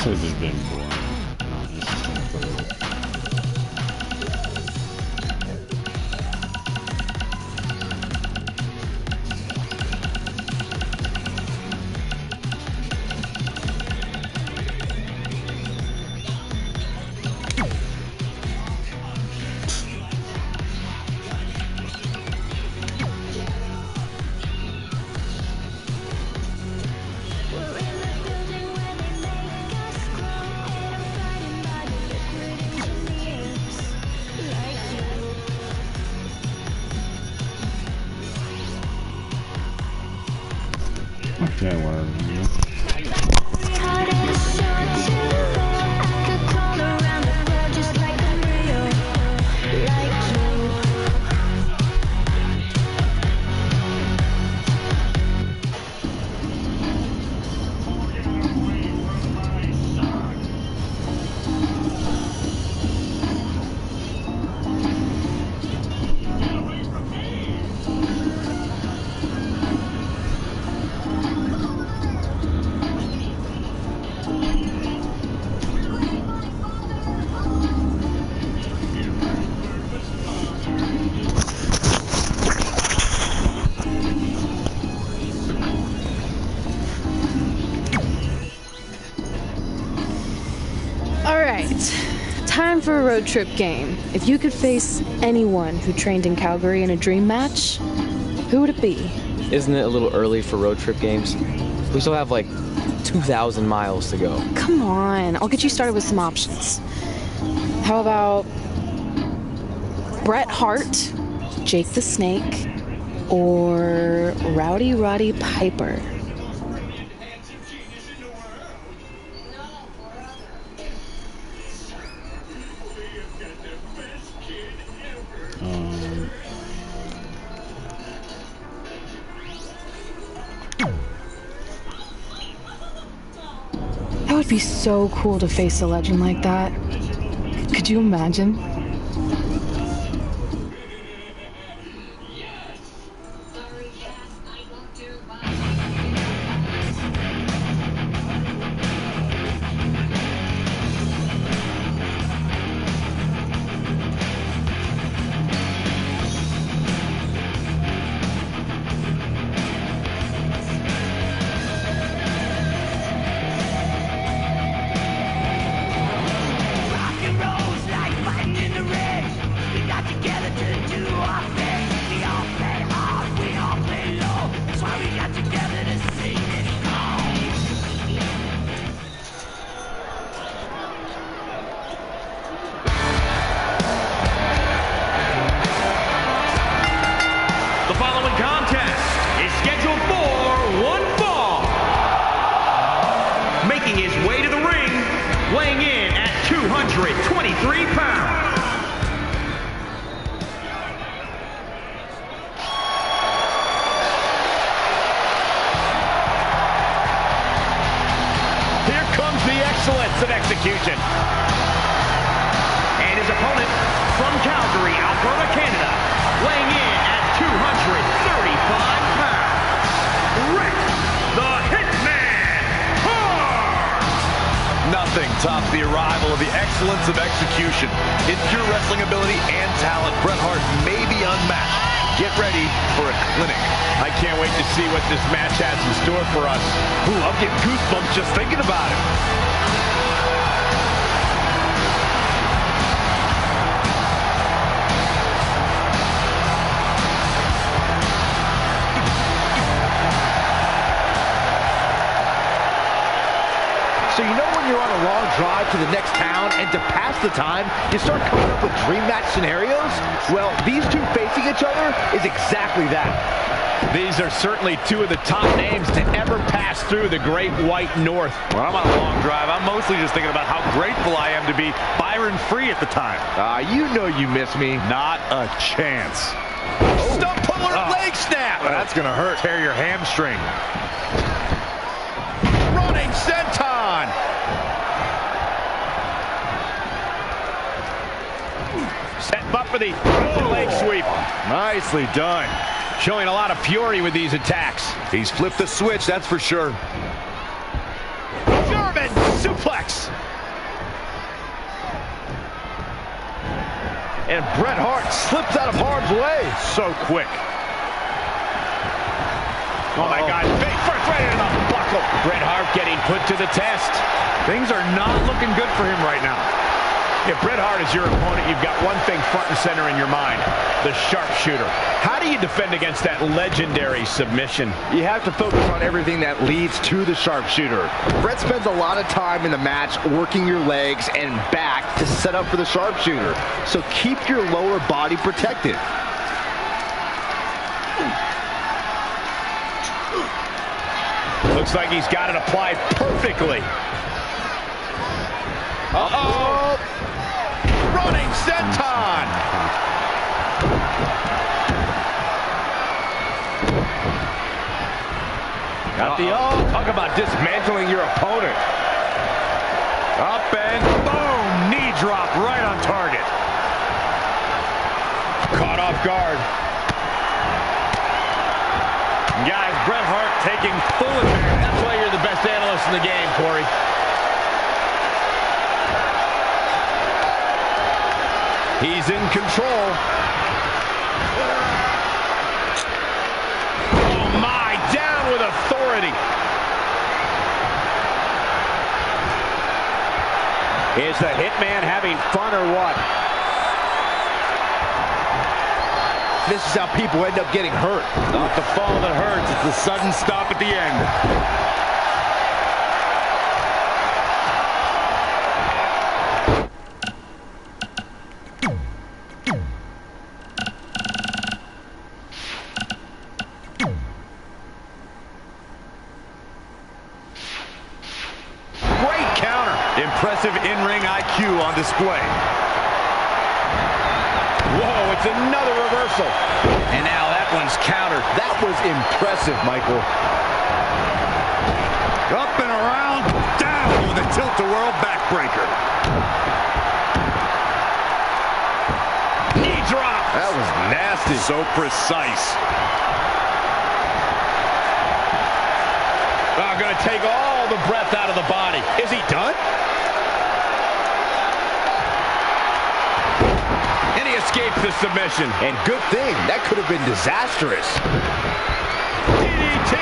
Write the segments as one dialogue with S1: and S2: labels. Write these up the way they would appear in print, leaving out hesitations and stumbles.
S1: could have just been boring. Okay, whatever.
S2: Time for a road trip game. If you could face anyone who trained in Calgary in a dream match, who would it be?
S3: Isn't it a little early for road trip games? We still have like 2,000 miles to go.
S2: Come on, I'll get you started with some options. How about Bret Hart, Jake the Snake, or Rowdy Roddy Piper? That would be so cool to face a legend like that. Could you imagine?
S4: weighing in at 223 pounds. Here comes the excellence of execution. And his opponent from Calgary, Alberta, Canada, weighing in at 235 pounds. Rick the Hitman Hart!
S5: Nothing tops the arrival of the excellence of execution. In pure wrestling ability and talent, Bret Hart may be unmatched. Get ready for a clinic.
S4: I can't wait to see what this match has in store for us.
S5: Ooh, I'm getting goosebumps just thinking about it.
S4: So you know when you're on a long drive to the next town and to pass the time, you start coming up with dream match scenarios? Well, these two facing each other is exactly that. These are certainly two of the top names to ever pass through the Great White North.
S5: When I'm on a long drive, I'm mostly just thinking about how grateful I am to be Byron Free at the time.
S4: You know you miss me.
S5: Not a chance.
S4: Stump puller leg snap.
S5: That's going to hurt.
S4: Tear your hamstring. Running senton. Setting up for the leg sweep.
S5: Nicely done.
S4: Showing a lot of fury with these attacks.
S5: He's flipped the switch, that's for sure.
S4: German German suplex. And Bret Hart slips out of harm's way. So quick. Oh my God, big first right into the buckle. Bret Hart getting put to the test. Things are not looking good for him right now. If Bret Hart is your opponent, you've got one thing front and center in your mind, the sharpshooter. How do you defend against that legendary submission? You have to focus on everything that leads to the sharpshooter. Bret spends a lot of time in the match working your legs and back to set up for the sharpshooter. So keep your lower body protected. Looks like he's got it applied perfectly. Uh-oh! Running senton! Got the talk about dismantling your opponent. Up and boom! Knee drop right on target. Caught off guard. Guys, Bret Hart taking full advantage. That's why you're the best analyst in the game, Corey. He's in control. Oh my, down with authority. Is the Hitman having fun or what? This is how people end up getting hurt. Not the fall that hurts, it's the sudden stop at the end. Impressive in-ring IQ on display. Whoa, it's another reversal. And now that one's countered. That was impressive, Michael. Up and around, down with a tilt-a-whirl backbreaker. Knee drop. That was nasty. So precise. Going to take all the breath out of the body. Is he done? And he escapes the submission. And good thing. That could have been disastrous. DDT.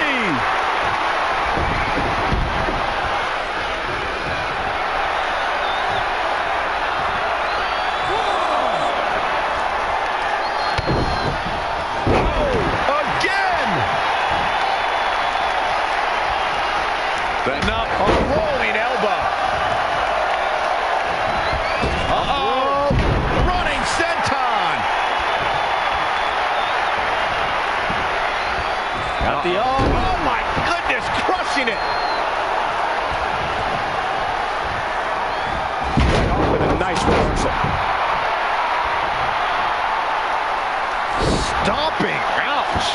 S4: Oh, again. Setting up a rolling elbow. Uh-oh. Running senton. Got the oh my goodness, crushing it. Oh, with a nice reversal. Stomping. Ouch.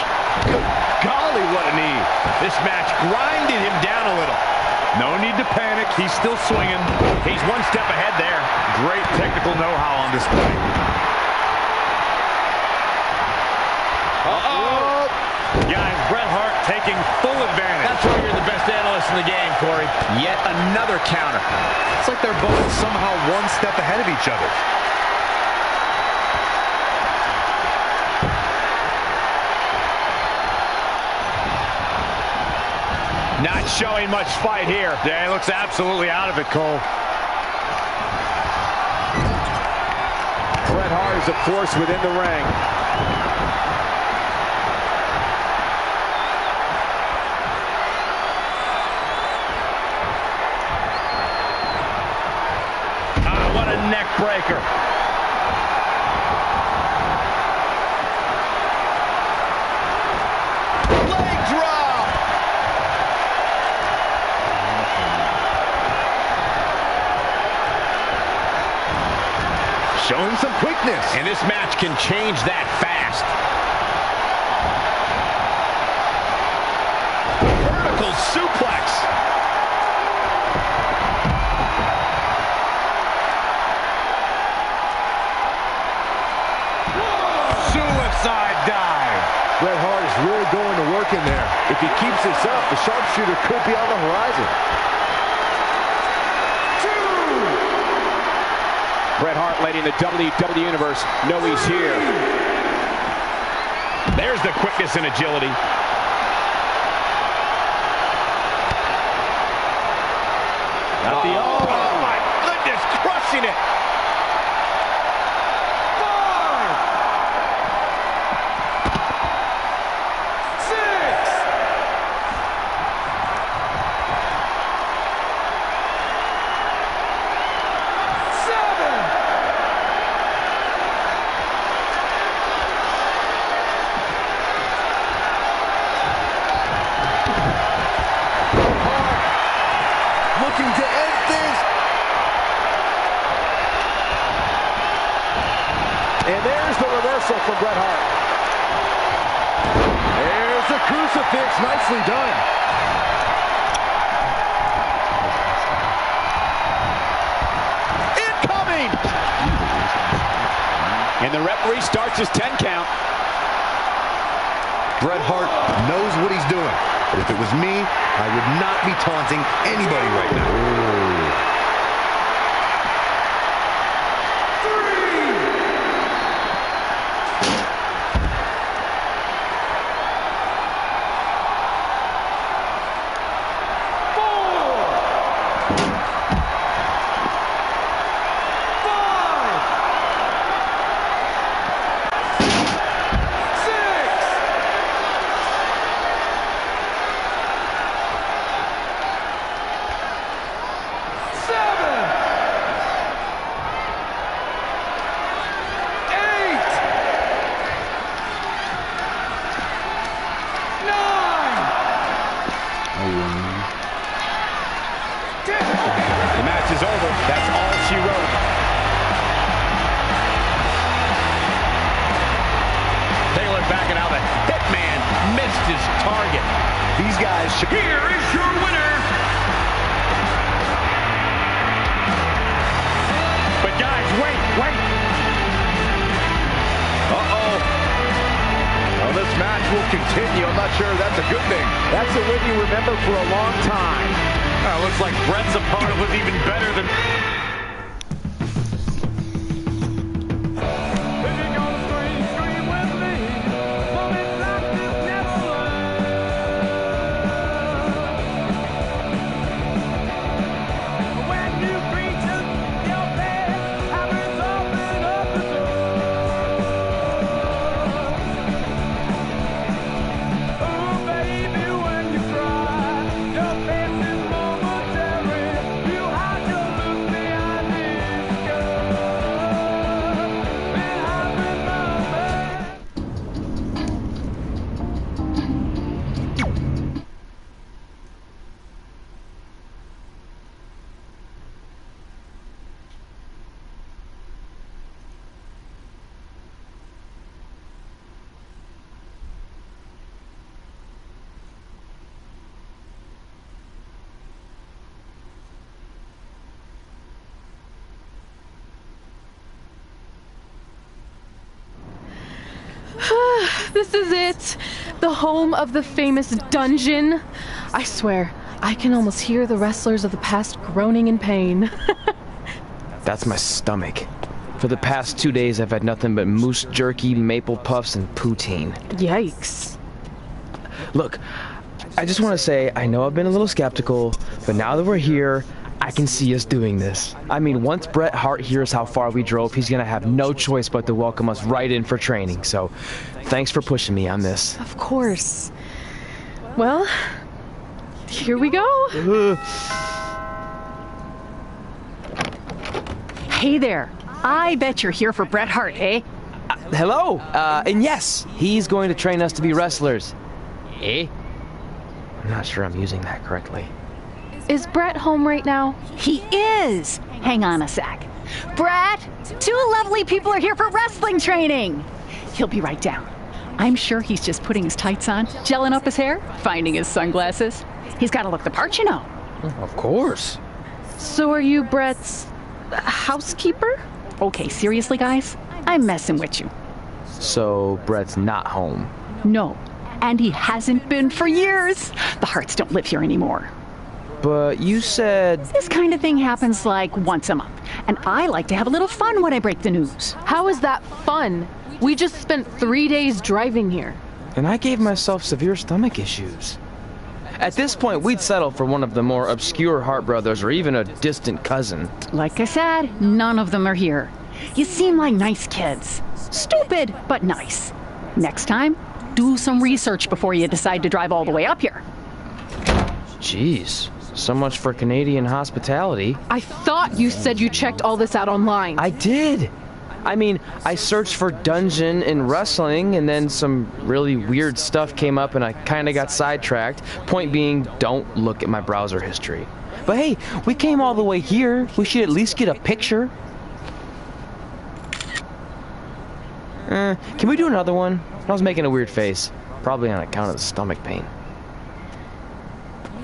S4: Good golly, what a knee. This match grinded him down a little. No need to panic. He's still swinging. He's one step ahead there. Great technical know-how on display. Uh-oh. Guys, Bret Hart taking full advantage. That's why you're the best analyst in the game, Corey. Yet another counter. It's like they're both somehow one step ahead of each other. Not showing much fight here. Yeah, he looks absolutely out of it, Cole. Bret Hart is a force within the ring. Ah, what a neck breaker. Leg drop. Showing some quickness. And this match can change that fast. Vertical suplex. Suicide dive. Bret Hart is really going to work in there. If he keeps this up, the sharpshooter could be on the horizon.
S6: Bret Hart letting the WWE Universe know he's here. There's the quickness and agility. Oh my goodness, crushing it.
S4: 6. And there's the reversal from Bret Hart. There's the crucifix. Nicely done. Incoming!
S6: And the referee starts his 10 count.
S5: Bret Hart knows what he's doing. But if it was me, I would not be taunting anybody right now. Ooh.
S6: The match is over. That's all she wrote. Take a look back at how the Hitman missed his target.
S5: These guys should...
S6: Here is your winner. But guys, wait.
S4: Uh-oh. Well, this match will continue. I'm not sure that's a good thing.
S6: That's a win you remember for a long time. Looks like Bret's opponent was even better than...
S2: This is it. The home of the famous dungeon. I swear, I can almost hear the wrestlers of the past groaning in pain.
S3: That's my stomach. For the past 2 days, I've had nothing but moose jerky, maple puffs, and poutine.
S2: Yikes.
S3: Look, I just want to say, I know I've been a little skeptical, but now that we're here, I can see us doing this. I mean, once Bret Hart hears how far we drove, he's gonna have no choice but to welcome us right in for training. So, thanks for pushing me on this.
S2: Of course. Well, here we go.
S7: Hey there. I bet you're here for Bret Hart, eh?
S3: Hello, and yes, he's going to train us to be wrestlers. Eh? I'm not sure I'm using that correctly.
S2: Is Bret home right now?
S7: He is. Hang on a sec. Bret, 2 lovely people are here for wrestling training. He'll be right down. I'm sure he's just putting his tights on, gelling up his hair, finding his sunglasses. He's got to look the part, you know.
S3: Of course.
S2: So are you Bret's housekeeper?
S7: Okay, seriously, guys? I'm messing with you.
S3: So, Bret's not home.
S7: No, and he hasn't been for years. The Harts don't live here anymore.
S3: But you said...
S7: This kind of thing happens like once a month. And I like to have a little fun when I break the news.
S2: How is that fun? We just spent 3 days driving here.
S3: And I gave myself severe stomach issues. At this point, we'd settle for one of the more obscure Hart brothers or even a distant cousin.
S7: Like I said, none of them are here. You seem like nice kids. Stupid, but nice. Next time, do some research before you decide to drive all the way up here.
S3: Jeez, so much for Canadian hospitality.
S2: I thought you said you checked all this out online.
S3: I did. I mean, I searched for dungeon in wrestling, and then some really weird stuff came up, and I kind of got sidetracked. Point being, don't look at my browser history. But hey, we came all the way here. We should at least get a picture. Can we do another one? I was making a weird face. Probably on account of the stomach pain.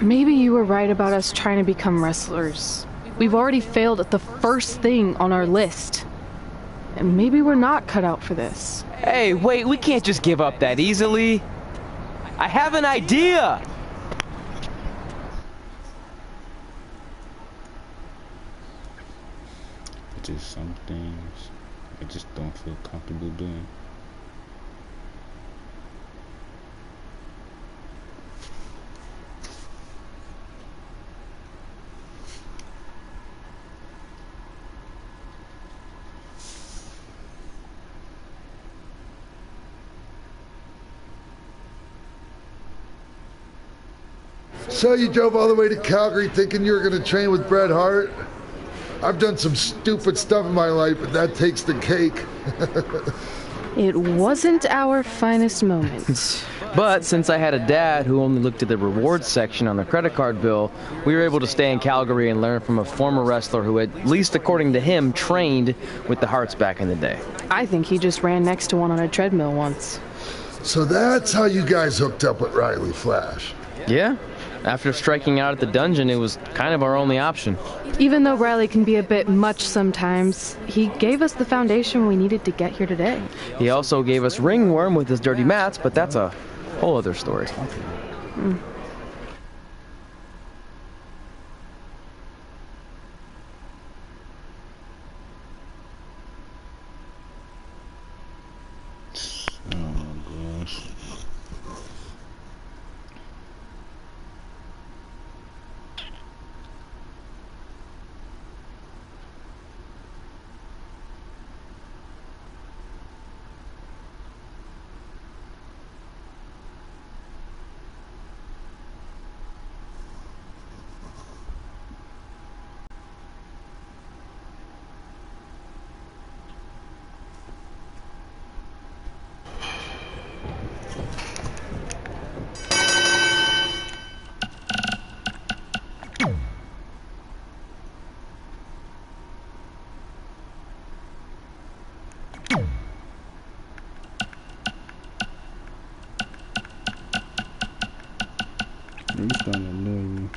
S2: Maybe you were right about us trying to become wrestlers. We've already failed at the first thing on our list. And maybe we're not cut out for this.
S3: Hey, wait, we can't just give up that easily. I have an idea!
S1: Just some things I just don't feel comfortable doing.
S8: So you drove all the way to Calgary thinking you were going to train with Bret Hart? I've done some stupid stuff in my life, but that takes the cake.
S2: It wasn't our finest moment.
S3: But since I had a dad who only looked at the rewards section on the credit card bill, we were able to stay in Calgary and learn from a former wrestler who, at least according to him, trained with the Harts back in the day.
S2: I think he just ran next to one on a treadmill once.
S8: So that's how you guys hooked up with Riley Flash.
S3: Yeah. After striking out at the dungeon, it was kind of our only option.
S2: Even though Riley can be a bit much sometimes, he gave us the foundation we needed to get here today.
S3: He also gave us ringworm with his dirty mats, but that's a whole other story.
S1: Oh my gosh. You're starting to annoy me.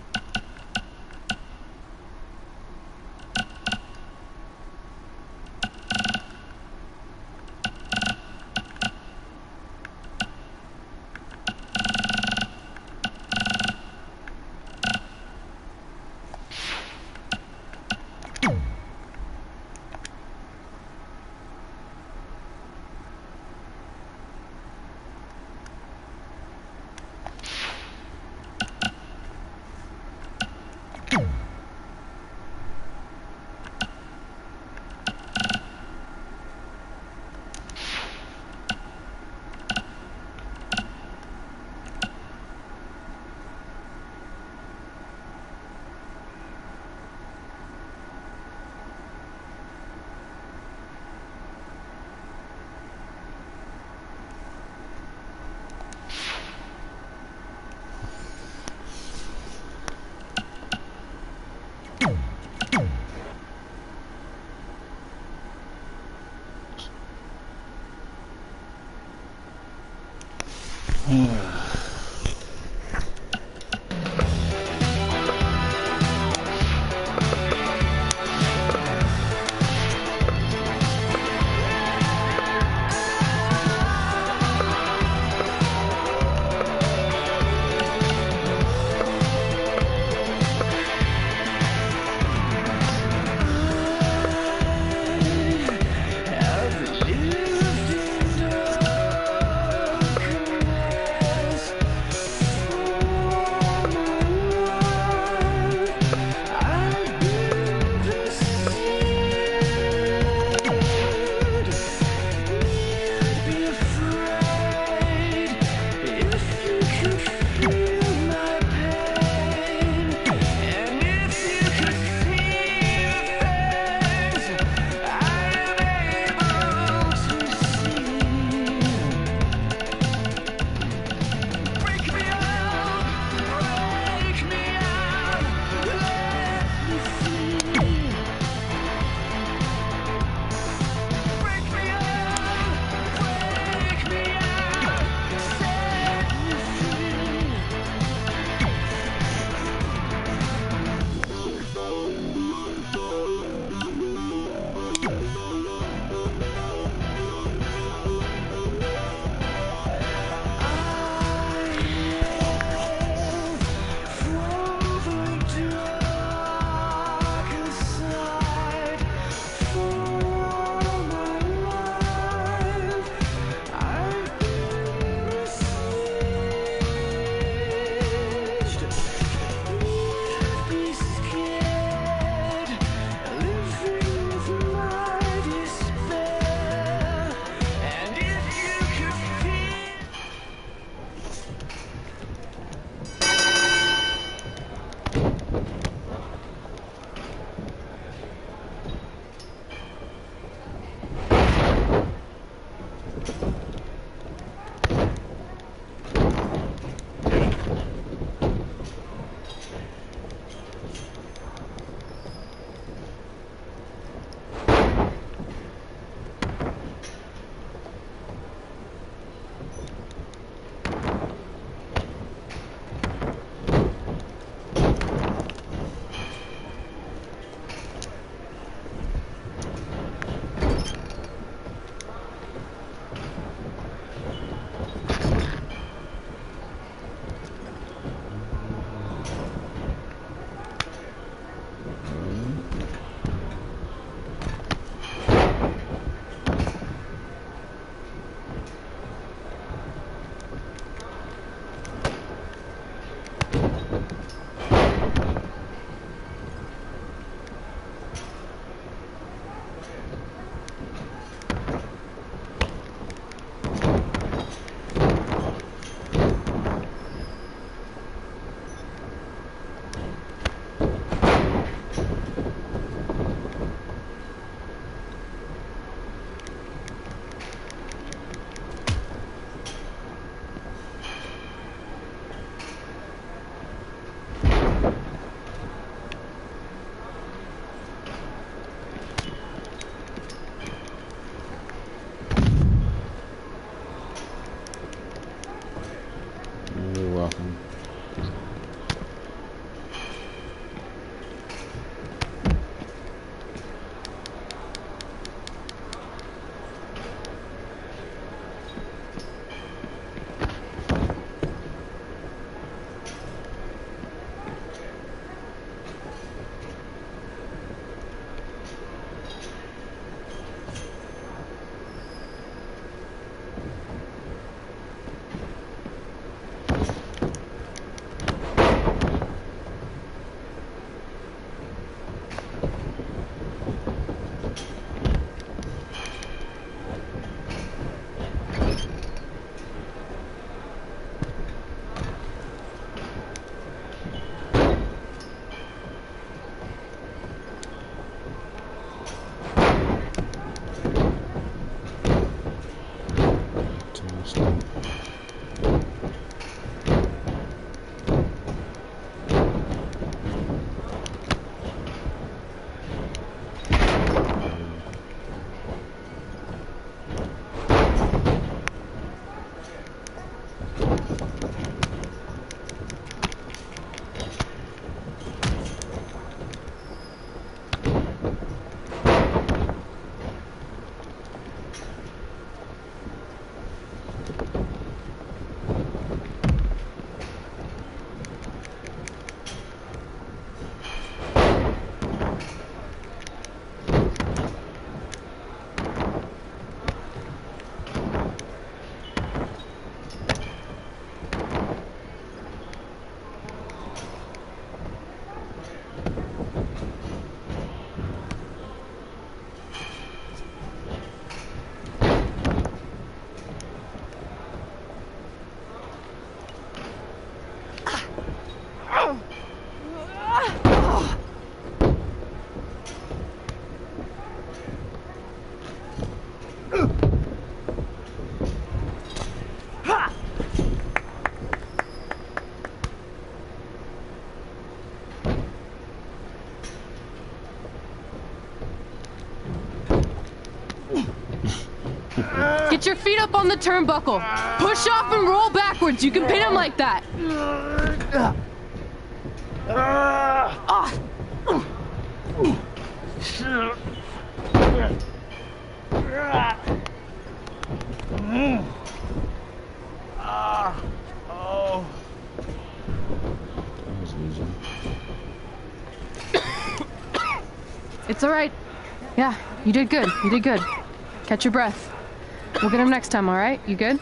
S1: off him.
S9: Get your feet up on the turnbuckle. Push off and roll backwards. You can pin him like that. It's all right. Yeah, you did good. You did good. Catch your breath. We'll get him next time, all right? You good?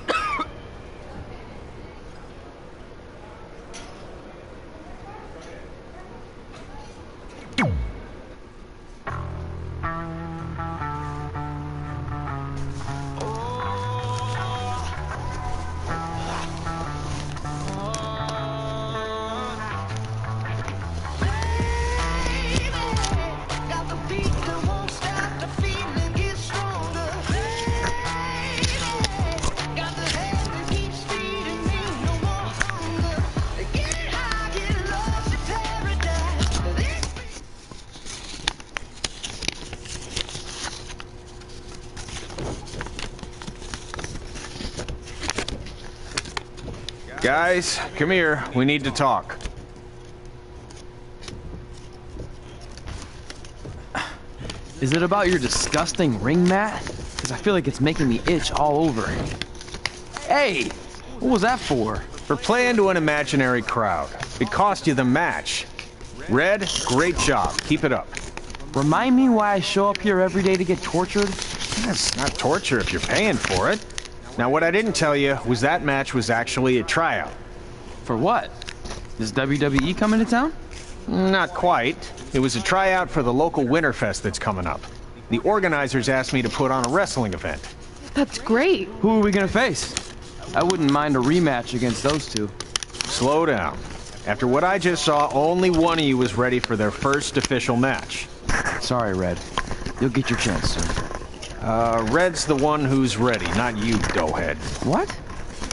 S4: Guys, come here. We need to talk.
S3: Is it about your disgusting ring mat? Because I feel like it's making me itch all over. Hey! What was that for?
S4: For playing to an imaginary crowd. It cost you the match. Red, great job. Keep it up.
S3: Remind me why I show up here every day to get tortured?
S4: That's not torture if you're paying for it. Now, what I didn't tell you was that match was actually a tryout.
S3: For what? Is WWE coming to town?
S4: Not quite. It was a tryout for the local Winterfest that's coming up. The organizers asked me to put on a wrestling event.
S9: That's great.
S3: Who are we gonna face? I wouldn't mind a rematch against those two.
S4: Slow down. After what I just saw, only one of you was ready for their first official match.
S3: Sorry, Red. You'll get your chance soon.
S4: Red's the one who's ready, not you, doughhead.
S3: What?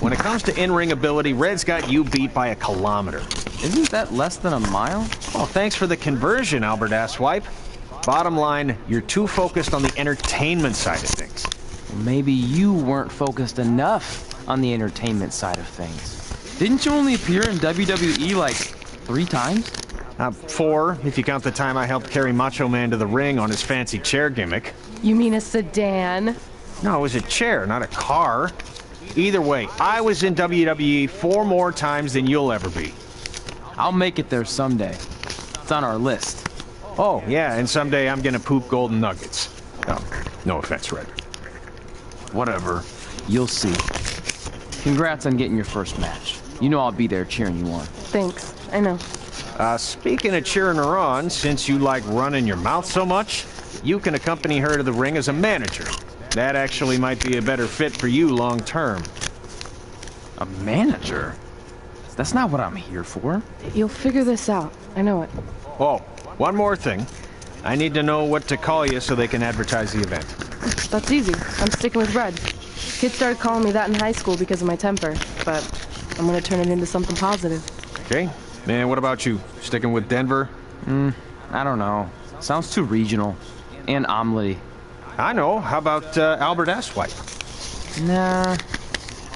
S4: When it comes to in-ring ability, Red's got you beat by a kilometer.
S3: Isn't that less than a mile?
S4: Well, thanks for the conversion, Albert Asswipe. Bottom line, you're too focused on the entertainment side of things.
S3: Maybe you weren't focused enough on the entertainment side of things. Didn't you only appear in WWE like 3 times?
S6: 4, if you count the time I helped carry Macho Man to the ring on his fancy chair gimmick.
S9: You mean a sedan?
S6: No, it was a chair, not a car. Either way, I was in WWE 4 more times than you'll ever be.
S3: I'll make it there someday. It's on our list.
S6: Oh, yeah, and someday I'm gonna poop golden nuggets. Oh, no offense, Red.
S3: Whatever. You'll see. Congrats on getting your first match. You know I'll be there cheering you on.
S9: Thanks. I know.
S6: Speaking of cheering her on, since you like running your mouth so much, you can accompany her to the ring as a manager. That actually might be a better fit for you long term.
S3: A manager? That's not what I'm here for.
S9: You'll figure this out. I know it.
S6: Oh, one more thing. I need to know what to call you so they can advertise the event.
S9: That's easy. I'm sticking with Red. Kids started calling me that in high school because of my temper, but I'm gonna turn it into something positive.
S6: Okay. And what about you? Sticking with Denver?
S3: I don't know. Sounds too regional. And omelette-y.
S6: I know. How about Albert Asswhite?
S3: Nah.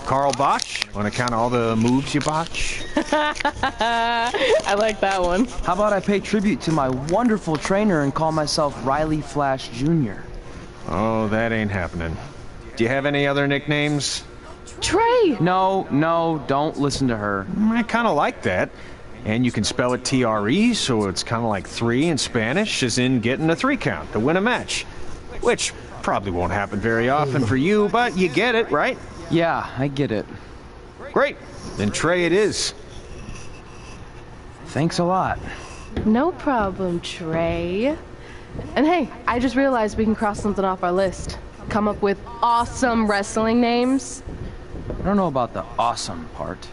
S6: Carl Botch? On account of all the moves you botch?
S9: I like that one.
S3: How about I pay tribute to my wonderful trainer and call myself Riley Flash Jr.?
S6: Oh, that ain't happening. Do you have any other nicknames?
S9: Trey!
S3: No, don't listen to her.
S6: I kind of like that. And you can spell it T-R-E, so it's kind of like 3 in Spanish, as in getting a 3 count to win a match. Which probably won't happen very often for you, but you get it, right?
S3: Yeah, I get it.
S6: Great. Then Trey it is.
S3: Thanks a lot.
S9: No problem, Trey. And hey, I just realized we can cross something off our list. Come up with awesome wrestling names.
S3: I don't know about the awesome part.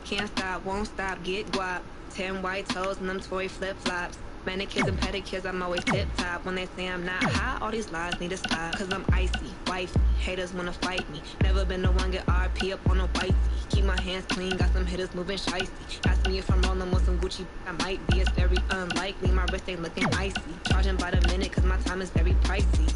S10: Can't stop, won't stop, get guap. 10 white toes and them Tory flip-flops. Manicures and pedicures, I'm always tip-top. When they say I'm not hot, all these lies need to stop. Cause I'm icy, wifey, haters wanna fight me. Never been the one get RP up on a whitey. Keep my hands clean, got some hitters moving shicey. Ask me if I'm rolling with some Gucci, I might be. It's very unlikely, my wrist ain't looking icy. Charging by the minute, cause my time is very pricey.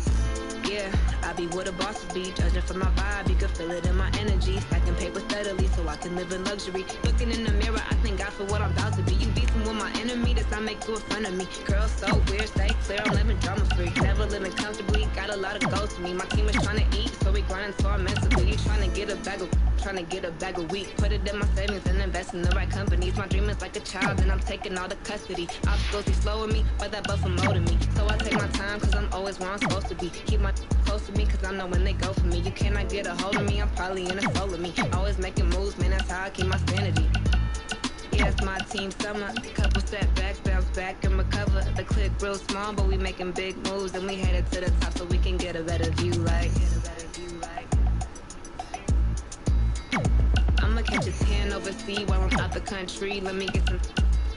S10: Yeah, I be where the bosses be. Judging from my vibe, you can feel it in my energy. Stacking paper steadily so I can live in luxury. Looking in the mirror, I thank God for what I'm about to be. You beefing with my enemy, does not make you a friend of me. Girl, so weird, stay clear, I'm living drama free. Never living comfortably, got a lot of goals to me. My team is trying to eat, so we grinding so I'm mentally. You trying to get a bag of wheat. Put it in my savings and invest in the right companies. My dream is like a child and I'm taking all the custody. Obstacles be slowing me, but that buffer molding me. So I take my time cause I'm always where I'm supposed to be. Keep my close to me cause I know when they go for me. You cannot get a hold of me, I'm probably in a soul of me. Always making moves, man, that's how I keep my sanity. Yeah, it's my team summer. Couple setbacks, bounce back and recover. The click real small, but we making big moves. And we headed to the top so we can get a better view like. I'ma catch a tan overseas while I'm out the country. Let me get some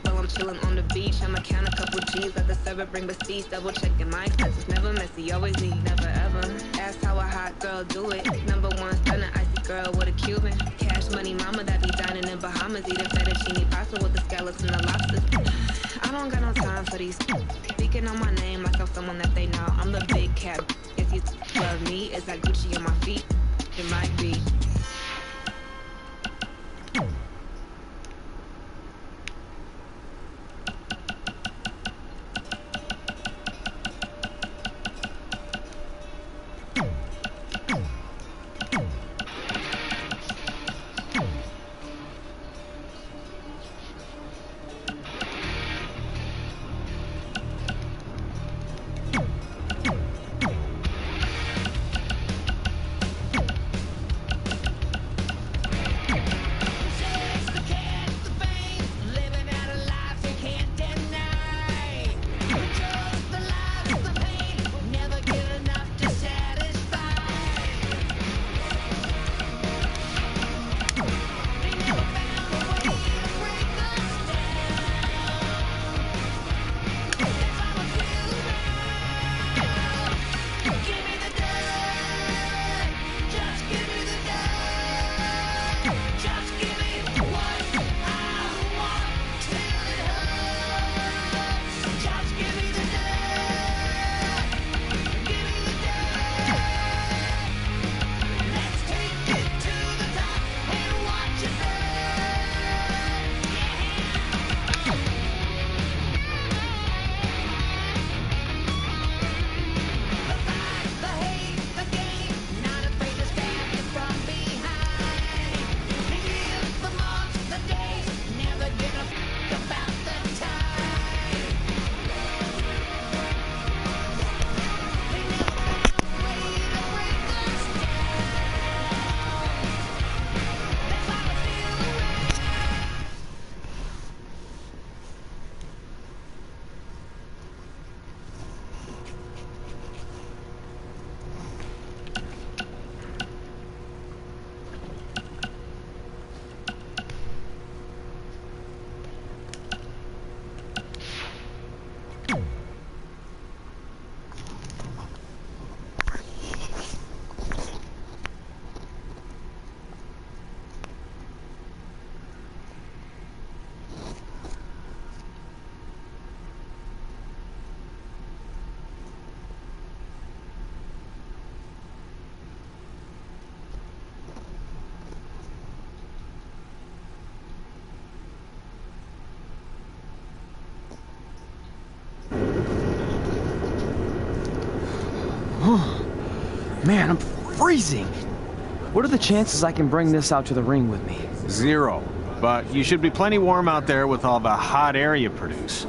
S10: while I'm chilling on the beach. I'ma count a couple G's, let the server bring receipts. Double checking my expenses, never messy, always neat, never ever. Ask how a hot girl do it. Number one stunner, icy girl with a Cuban. Cash money mama that be dining in Bahamas. Eating fettuccine pasta with the scallops and the lobsters. I don't got no time for these. Speaking on my name like I'm someone that they know. I'm the big cat. If you love me, is that Gucci on my feet? It might be.
S3: Man, I'm freezing. What are the chances I can bring this out to the ring with me?
S6: 0. But you should be plenty warm out there with all the hot air you produce.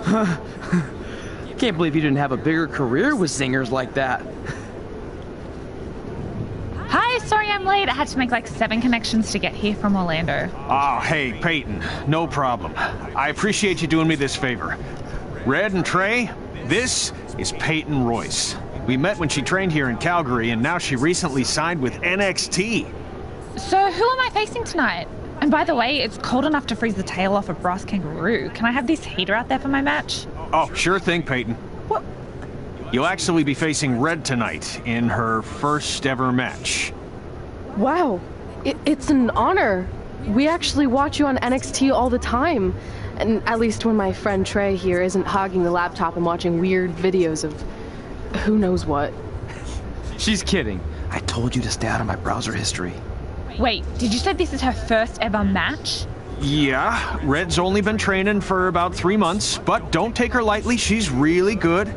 S3: Can't believe you didn't have a bigger career with singers like that.
S11: Hi, sorry I'm late. I had to make like 7 connections to get here from Orlando.
S6: Oh, hey, Peyton. No problem. I appreciate you doing me this favor. Red and Trey, this is Peyton Royce. We met when she trained here in Calgary, and now she recently signed with NXT.
S11: So who am I facing tonight? And by the way, it's cold enough to freeze the tail off a brass kangaroo. Can I have this heater out there for my match?
S6: Oh, sure thing, Peyton.
S11: What?
S6: You'll actually be facing Red tonight in her first ever match.
S9: Wow, it's an honor. We actually watch you on NXT all the time. And at least when my friend Trey here isn't hogging the laptop and watching weird videos of who knows what.
S3: She's kidding. I told you to stay out of my browser history.
S11: Wait, did you say this is her first ever match?
S6: Yeah, Red's only been training for about 3 months, but don't take her lightly, she's really good.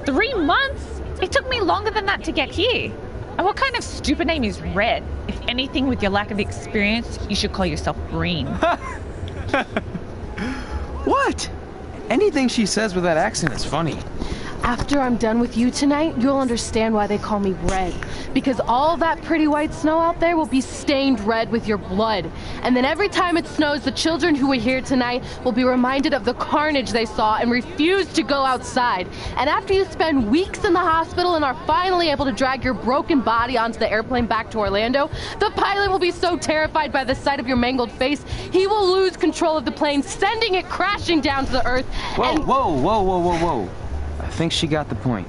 S11: 3 months? It took me longer than that to get here. And what kind of stupid name is Red? If anything, with your lack of experience, you should call yourself Green.
S3: What? Anything she says with that accent is funny.
S9: After I'm done with you tonight, you'll understand why they call me Red. Because all that pretty white snow out there will be stained red with your blood. And then every time it snows, the children who were here tonight will be reminded of the carnage they saw and refuse to go outside. And after you spend weeks in the hospital and are finally able to drag your broken body onto the airplane back to Orlando, the pilot will be so terrified by the sight of your mangled face, he will lose control of the plane, sending it crashing down to the earth.
S3: Whoa. I think she got the point.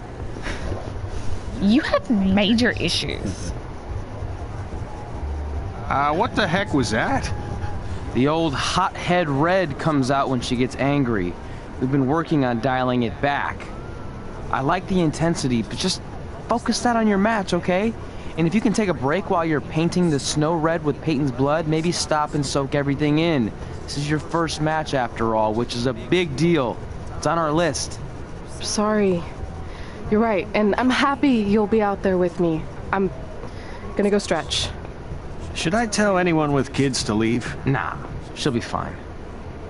S11: You have major issues.
S6: What the heck was that?
S3: The old hothead Red comes out when she gets angry. We've been working on dialing it back. I like the intensity, but just focus that on your match, okay? And if you can take a break while you're painting the snow red with Peyton's blood, maybe stop and soak everything in. This is your first match after all, which is a big deal. It's on our list.
S9: Sorry. You're right, and I'm happy you'll be out there with me. I'm gonna go stretch.
S6: Should I tell anyone with kids to leave?
S3: Nah, she'll be fine.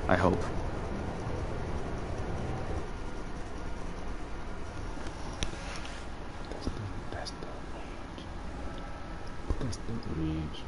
S3: I hope.
S1: That's the range.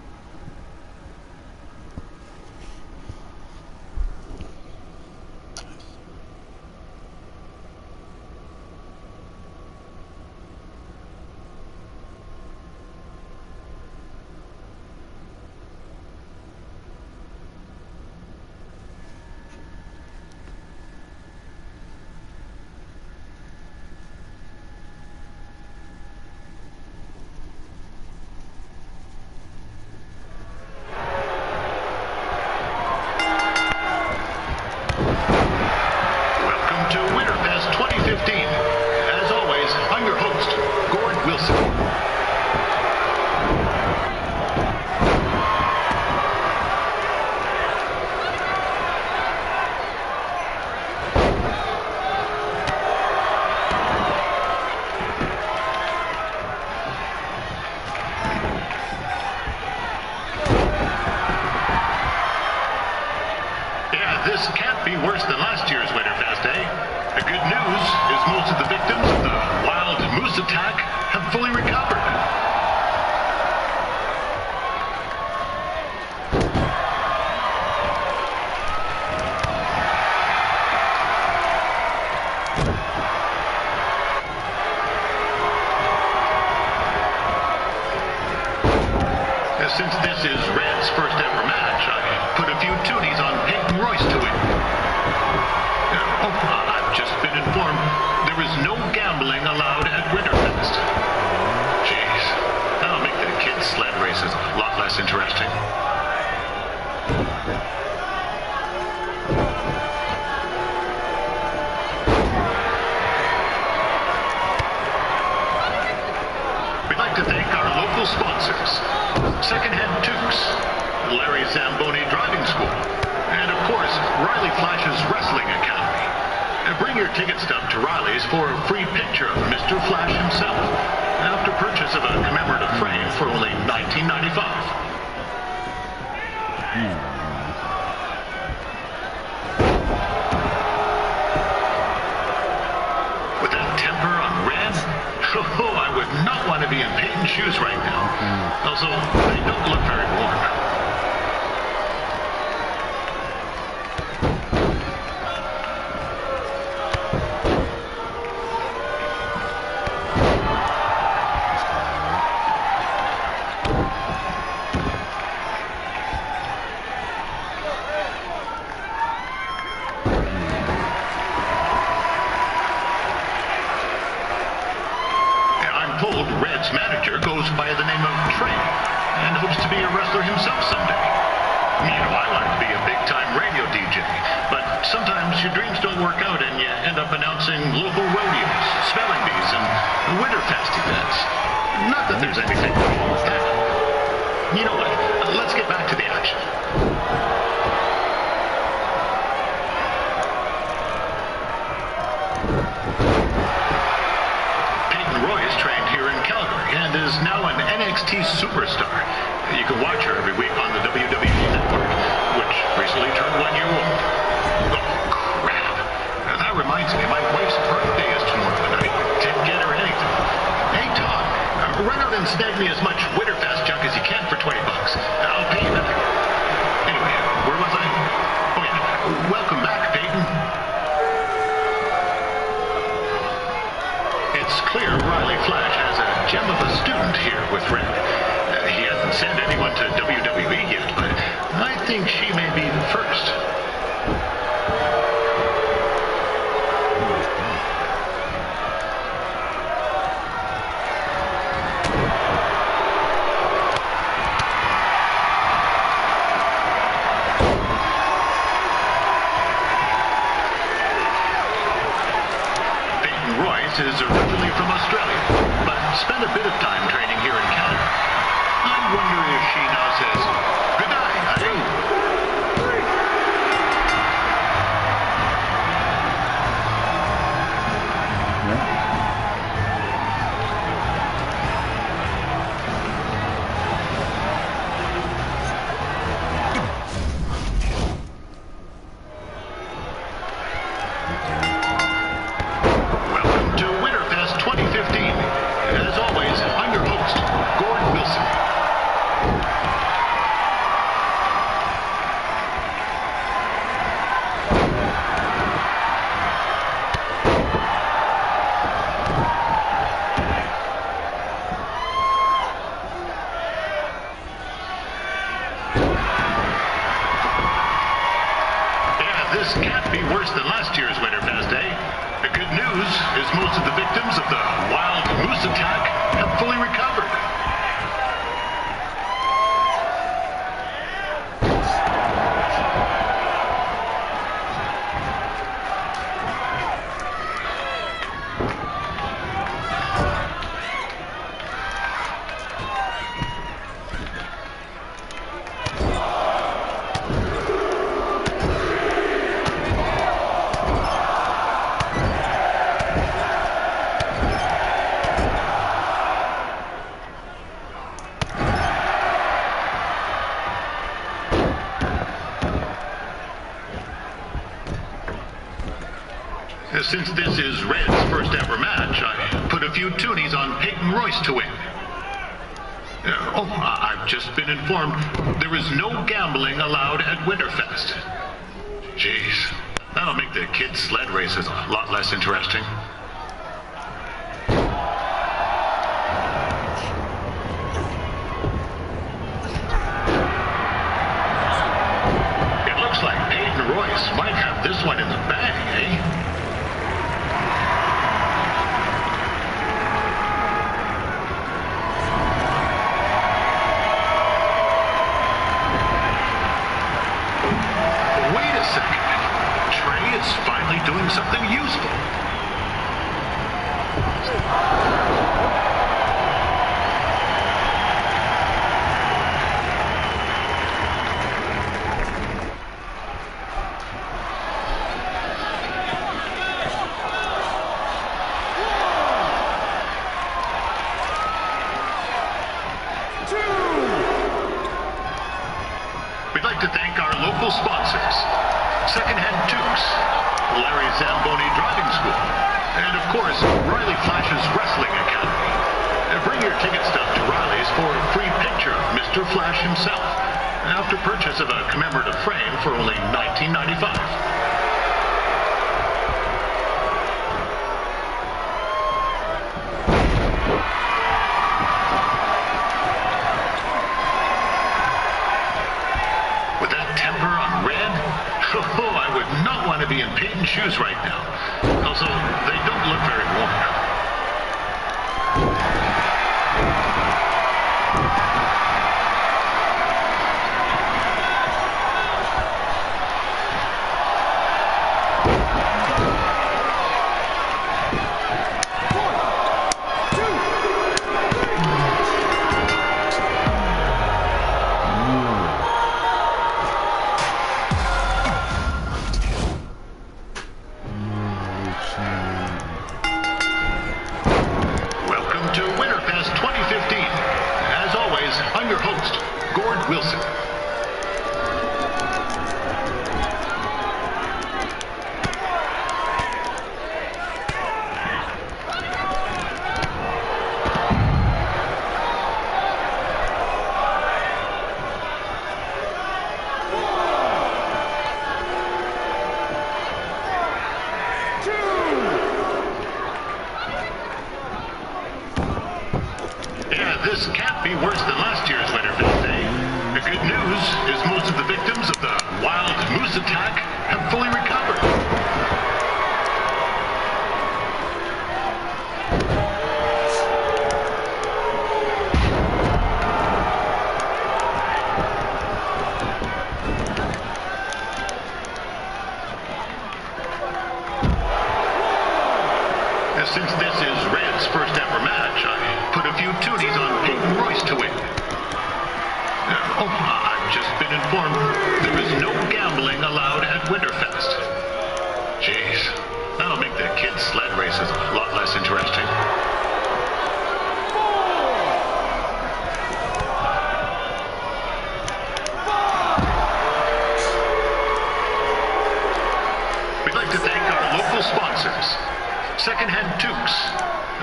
S12: This can't be worse than last year's Winterfest, eh? The good news is most of the victims of the wild moose attack have fully recovered. Since this is Red's first ever match, I put a few toonies on Peyton Royce to win. I've just been informed there is no gambling allowed at Winterfest. Jeez, that'll make the kids' sled races a lot less interesting. We'd like to thank our local sponsors. Secondhand Tukes, Larry Zamboni Driving School, and of course, Riley Flash's Wrestling Academy. And bring your ticket stub to Riley's for a free picture of Mr. Flash himself, after purchase of a commemorative frame for only $19.95. With that temper on Red, I would not want to be in Peyton's shoes right now. Also, they don't look very warm. to be a wrestler himself someday. You know, I wanted to be a big-time radio DJ, but sometimes your dreams don't work out and you end up announcing local rodeos, spelling bees, and Winterfest events. Not that there's anything wrong with that. You know what? Let's get back to the action. Peyton Royce trained here in Calgary and is now an NXT superstar. You can watch her every week on the WWE Network, which recently turned 1 year old. Oh, crap. That reminds me, my wife's birthday is tomorrow, and I didn't get her anything. Hey, Tom, run out and snag me as much Winterfest junk as you can for $20. I'll pay you back. Anyway, where was I? Oh, yeah. Welcome back, Peyton. It's clear Riley Flash has a gem of a student here with Red. He hasn't sent anyone to WWE yet, but I think she may be the first. Peyton Royce is originally from Australia, but spent a bit of time training here in Canada. I wonder if she now says, "Good night, honey." Welcome to Winterfest 2015. As always, I'm your host, Gordon Wilson. This can't be worse than last year's Winterfest, eh? The good news is most of the victims of the wild moose attack have fully recovered. Since this is Red's first ever match, I put a few toonies on Peyton Royce to win. I've just been informed there is no gambling allowed at Winterfest. Jeez, that'll make the kids' sled races a lot less interesting. It looks like Peyton Royce might have this one in the bag, eh? Is finally doing something useful. We'd like to thank our local sponsors, Secondhand Tukes, Larry Zamboni Driving School, and of course, Riley Flash's Wrestling Academy. Bring your ticket stub to Riley's for a free picture of Mr. Flash himself, after purchase of a commemorative frame for only $19.95. With that temper on Red, I would not want to be in Peyton's shoes right now. Also, they don't look very warm.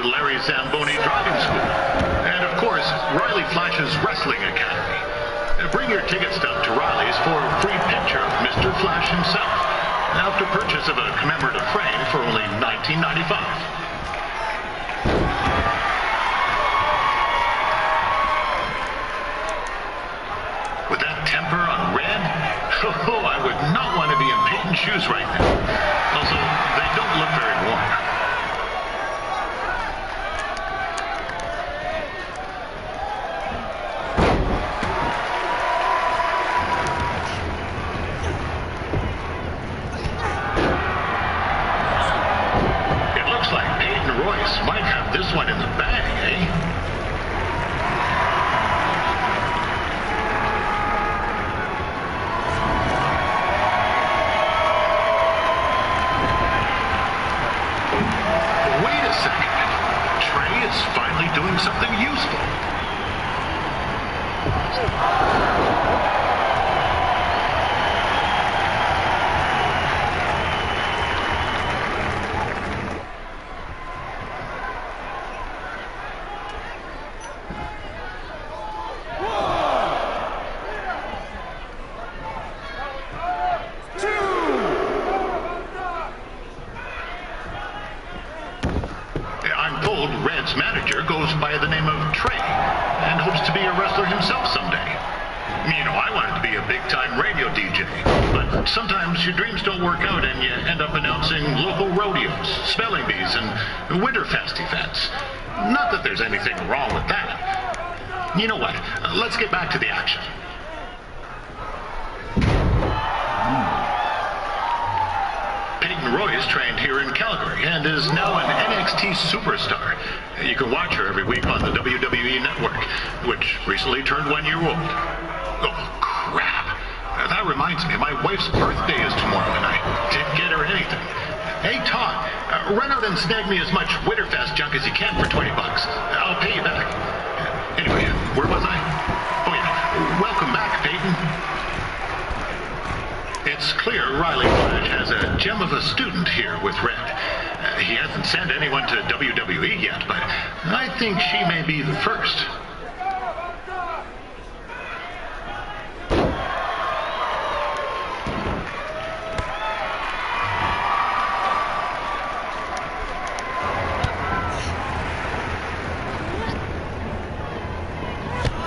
S12: Larry Zamboni Driving School, and of course, Riley Flash's Wrestling Academy. Bring your ticket stub to Riley's for a free picture of Mr. Flash himself, after purchase of a commemorative frame for only $19.95. With that temper on Red, oh, I would not want to be in Peyton's shoes right now. Also, they don't look very warm. It looks like Peyton Royce might have this one in the bag, eh? Doing something useful. I'm told Red's manager goes by the name of Trey and hopes to be a wrestler himself someday. You know, I wanted to be a big-time radio DJ, but sometimes your dreams don't work out and you end up announcing local rodeos, spelling bees, and Winterfest events. Not that there's anything wrong with that. You know what? Let's get back to the action. Peyton Royce trained here in Calgary and is now an NXT superstar. You can watch her every week on the WWE Network, which recently turned 1 year old. Oh, crap. That reminds me, my wife's birthday is tomorrow and I didn't get her anything. Hey, Todd, run out and snag me as much Winterfest junk as you can for $20. I'll pay you back. Anyway, where was I? Oh, yeah. Welcome back, Peyton. It's clear Riley Flash has a gem of a student here with Red. He hasn't sent anyone to WWE yet, but I think she may be the first.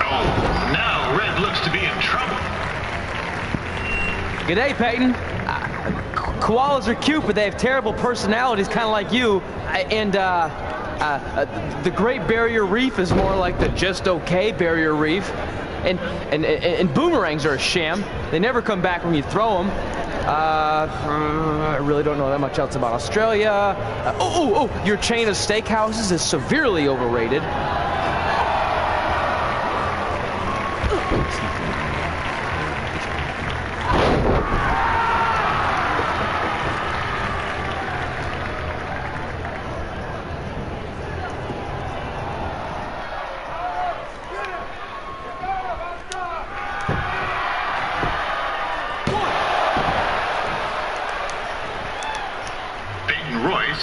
S12: Oh, now Red looks to be in trouble.
S3: G'day, Peyton. Koalas are cute, but they have terrible personalities, kind of like you. And the Great Barrier Reef is more like the just okay Barrier Reef. And boomerangs are a sham. They never come back when you throw them. I really don't know that much else about Australia. Your chain of steakhouses is severely overrated.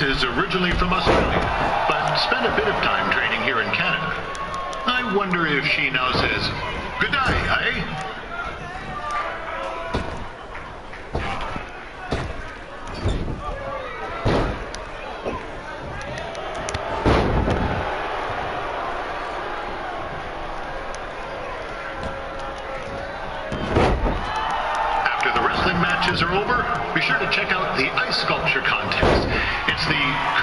S12: Is originally from Australia, but spent a bit of time training here in Canada. I wonder if she now says, "Good day, eh?" After the wrestling matches are over, be sure to check out the ice sculpture contest. It's the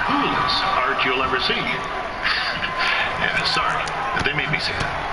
S12: coolest art you'll ever see. Yeah, sorry, they made me say that.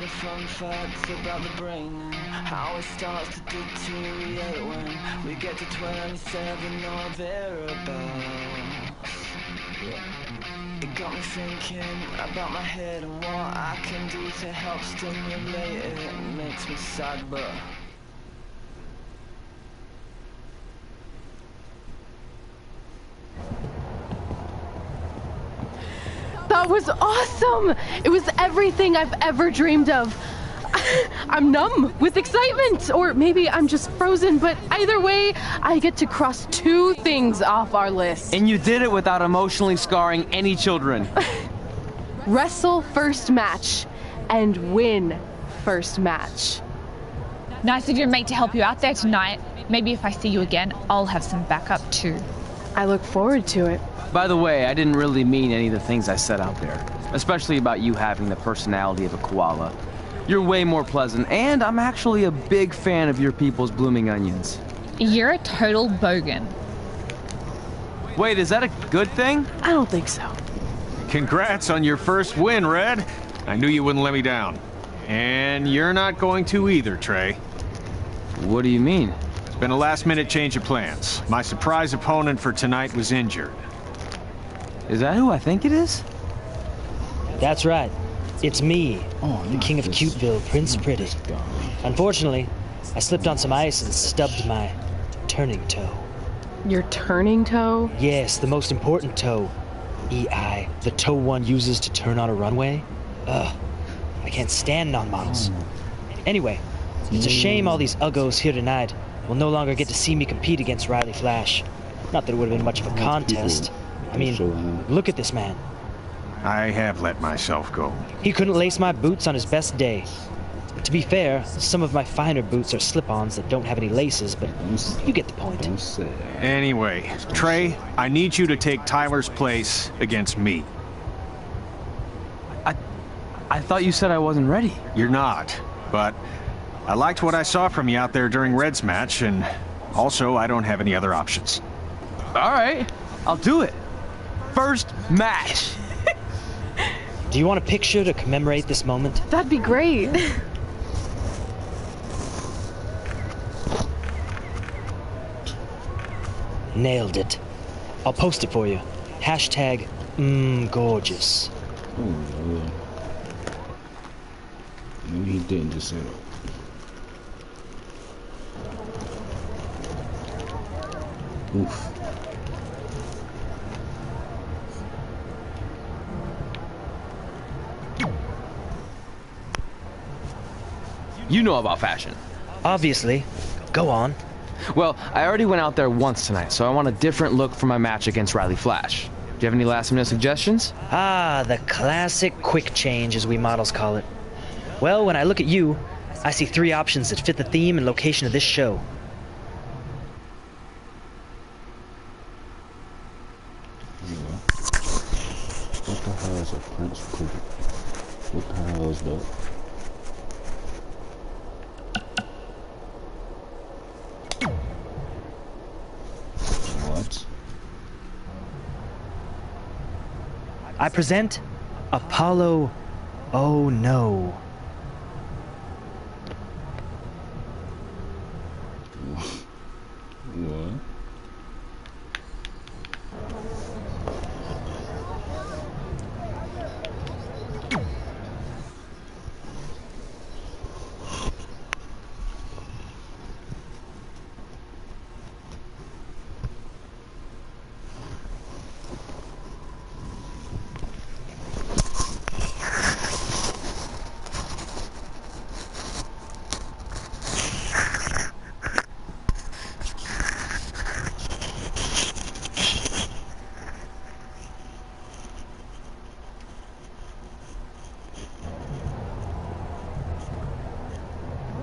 S13: the fun facts about the brain, how it starts to deteriorate when we get to 27 or thereabouts. It got me thinking about my head and what I can do to help stimulate it. It makes me sad, but
S9: that was awesome! It was everything I've ever dreamed of. I'm numb with excitement, or maybe I'm just frozen, but either way, I get to cross 2 things off our list.
S3: And you did it without emotionally scarring any children.
S9: Wrestle first match and win first match.
S11: Nice of your mate to help you out there tonight. Maybe if I see you again, I'll have some backup too.
S9: I look forward to it.
S3: By the way, I didn't really mean any of the things I said out there, especially about you having the personality of a koala. You're way more pleasant, and I'm actually a big fan of your people's blooming onions.
S11: You're a total bogan.
S3: Wait, is that a good thing?
S9: I don't think so.
S6: Congrats on your first win, Red. I knew you wouldn't let me down. And you're not going to either, Trey.
S3: What do you mean?
S6: It's been a last-minute change of plans. My surprise opponent for tonight was injured.
S3: Is that who I think it is?
S14: That's right. It's me, the King of Cuteville, Prince Pretty. Unfortunately, I slipped on some ice and stubbed my turning toe.
S9: Your turning toe?
S14: Yes, the most important toe. EI, the toe one uses to turn on a runway. Ugh, I can't stand non-models. Anyway, it's a shame all these uggos here tonight will no longer get to see me compete against Riley Flash. Not that it would have been much of a contest. I mean, look at this man.
S6: I have let myself go.
S14: He couldn't lace my boots on his best day. To be fair, some of my finer boots are slip-ons that don't have any laces, but you get the point.
S6: Anyway, Trey, I need you to take Tyler's place against me.
S3: I thought you said I wasn't ready.
S6: You're not, but I liked what I saw from you out there during Red's match, and also I don't have any other options.
S3: All right, I'll do it. First match.
S14: Do you want a picture to commemorate this moment?
S9: That'd be great.
S14: Nailed it. I'll post it for you. Hashtag gorgeous.
S1: Oh, maybe he didn't just say that. Oof.
S3: You know about fashion.
S14: Obviously. Go on.
S3: Well, I already went out there once tonight, so I want a different look for my match against Riley Flash. Do you have any last-minute suggestions?
S14: Ah, the classic quick change, as we models call it. Well, when I look at you, I see 3 options that fit the theme and location of this show.
S1: What the hell is a French cookie? What the hell is that? What?
S14: I present Apollo. Oh no.
S1: What?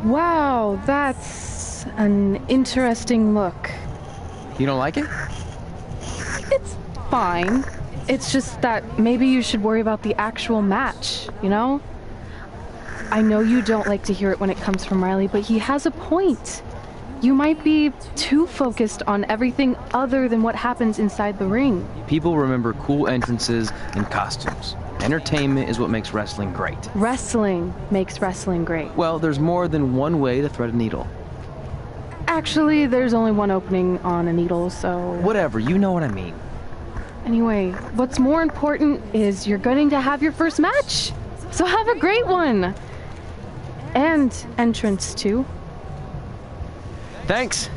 S9: Wow, that's an interesting look.
S3: You don't like it?
S9: It's fine. It's just that maybe you should worry about the actual match, you know? I know you don't like to hear it when it comes from Riley, but he has a point. You might be too focused on everything other than what happens inside the ring.
S3: People remember cool entrances and costumes. Entertainment is what makes wrestling great.
S9: Wrestling makes wrestling great.
S3: Well, there's more than one way to thread a needle.
S9: Actually, there's only one opening on a needle, so...
S3: Whatever, you know what I mean.
S9: Anyway, what's more important is you're going to have your first match. So have a great one. And entrance, too.
S3: Thanks.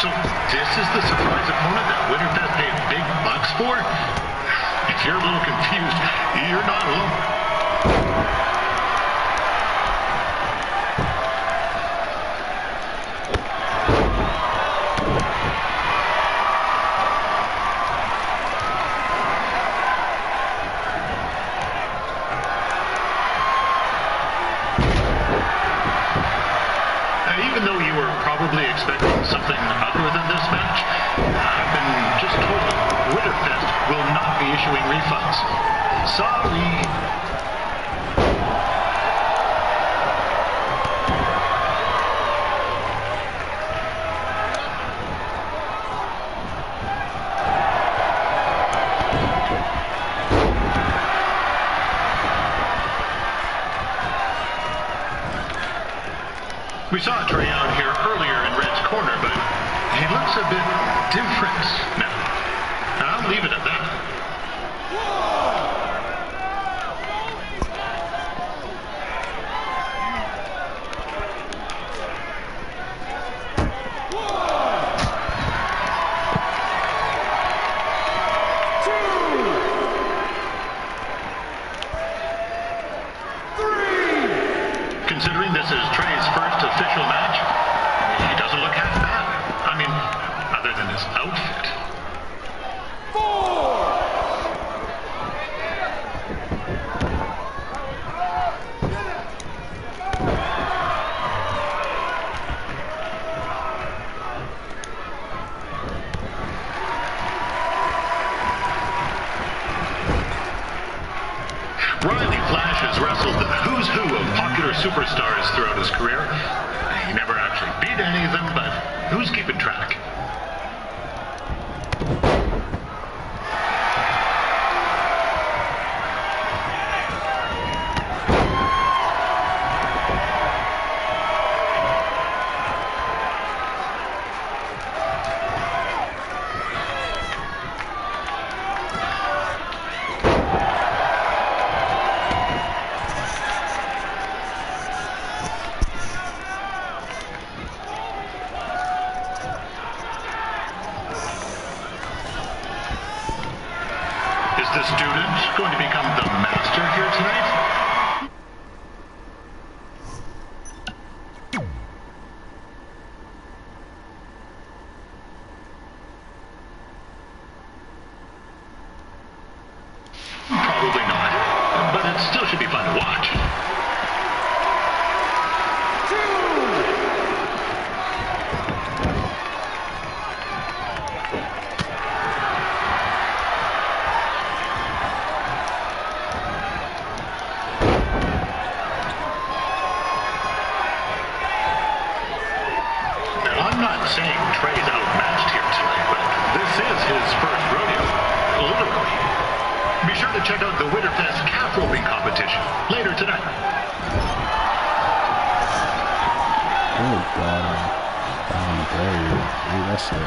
S12: So this is the surprise opponent that Winterfest paid big bucks for? If you're a little confused, you're not alone. Even though you were probably expecting something other than this match, I've been just told Winterfest will not be issuing refunds. Sorry. We saw Trey out here earlier in Red's corner, but he looks a bit different now. I'll leave it at that. Considering this is Trey's first official match, he doesn't look half bad. I mean, other than his outfit. Riley Flash has wrestled the who's who of popular superstars throughout his career. He never actually beat any of them, but who's keeping track? saying Trey's outmatched here tonight, but this is his first rodeo. Literally. Be sure to check out the Winterfest calf roping competition later tonight.
S1: Oh god. Hey, that's it.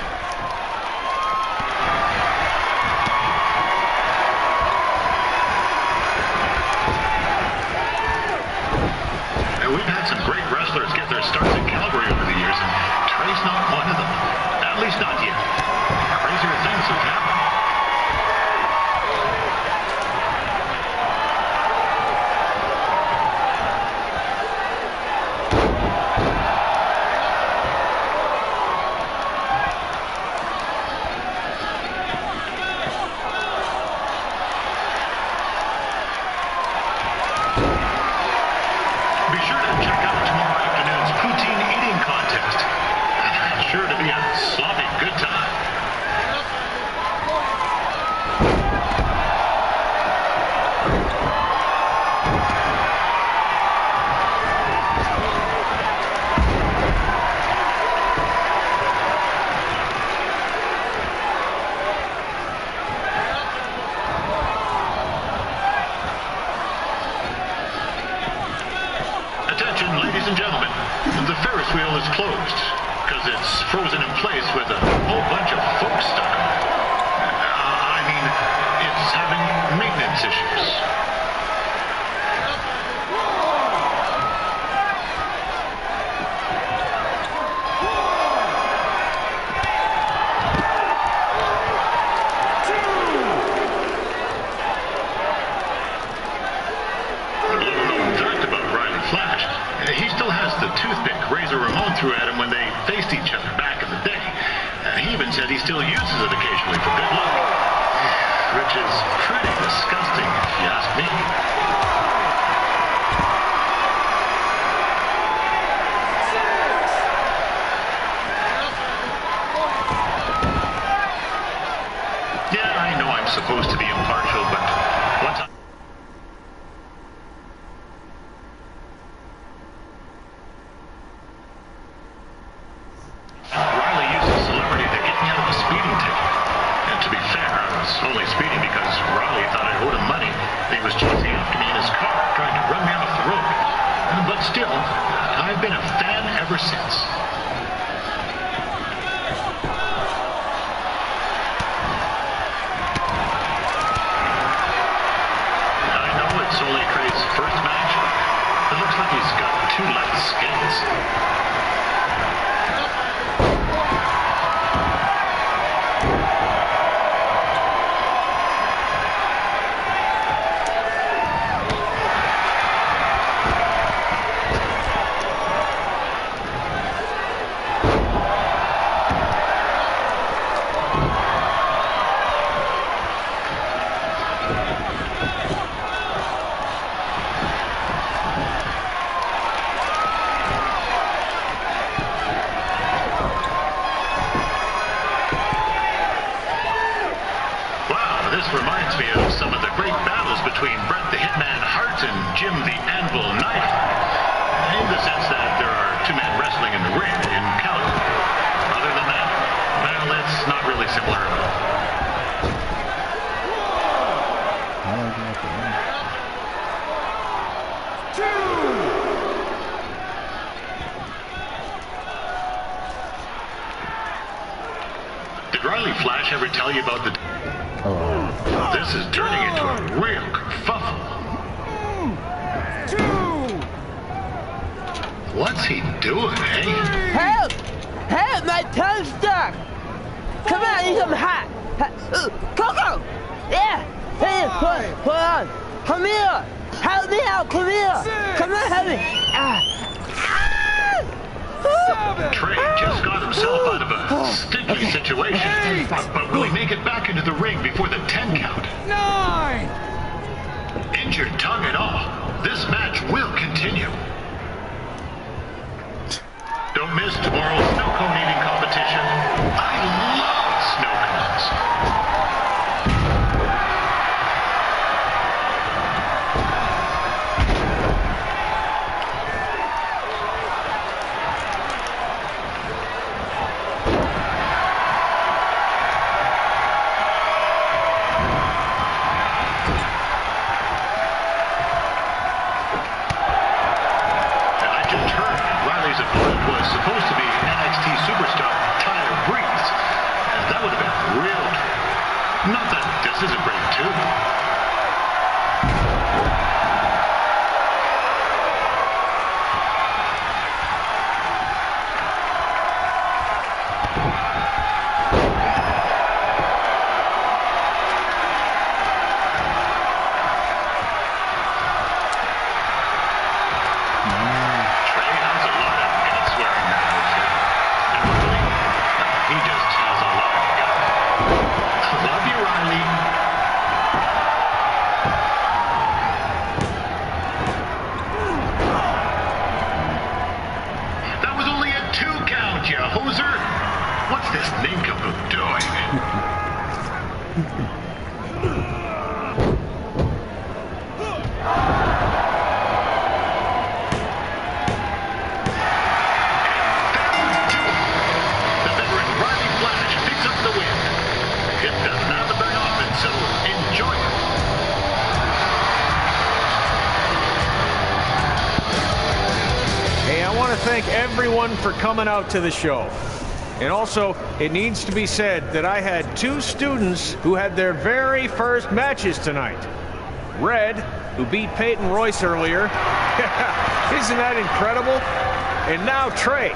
S12: And we've had some great wrestlers get their starts in Calgary over the years, and Trey's not one of them. At least not yet. Crazier things have happened. Be sure to check out tomorrow afternoon's poutine eating contest. Sure to be a sloppy good time. Attention, ladies and gentlemen. The Ferris wheel is closed because it's frozen in place with a whole bunch of folks stuck on it. I mean, it's having maintenance issues. A little known fact about Riley Flash, he still has the toothpick Razor Ramon threw at him when they faced each other back in the day. He even said he still uses it occasionally for good luck. Which is pretty disgusting, if you ask me. Yeah, I know I'm supposed to be impartial, but once I... Riley used a celebrity to get me out of a speeding ticket. And to be fair, I was only speeding because Riley thought I owed him money. He was chasing after me in his car, trying to run me off the road. But still, I've been a fan ever since. I know it's only Trey's first match, but it looks like he's got two left skates. Wow, this reminds me of some of the great battles between Bret the Hitman Hart and Jim the Anvil Knight. In the sense that there are two men wrestling in the ring in Calgary. Other than that, well, it's not really similar at all. Did Riley Flash ever tell you about the... This is turning into a real kerfuffle. What's he doing, eh?
S15: Help! Help! My tongue's stuck! Come on, I need some hot! Coco! Yeah! Hey, hold on! Come here! Help me out! Come here! Come on, help me!
S12: Trey just got himself out of a sticky situation. But will he make it back into the ring before the 10 count? 9! Injured tongue and all, this match will continue. Don't miss tomorrow's snow cone eating competition. I love snow cones.
S6: to thank everyone for coming out to the show. And also, it needs to be said that I had 2 students who had their very first matches tonight. Red, who beat Peyton Royce earlier. Isn't that incredible? And now Trey,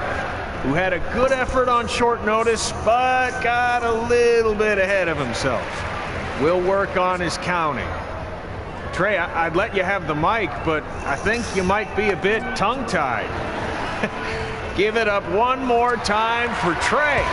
S6: who had a good effort on short notice, but got a little bit ahead of himself. We'll work on his counting. Trey, I'd let you have the mic, but I think you might be a bit tongue-tied. Give it up one more time for Trey.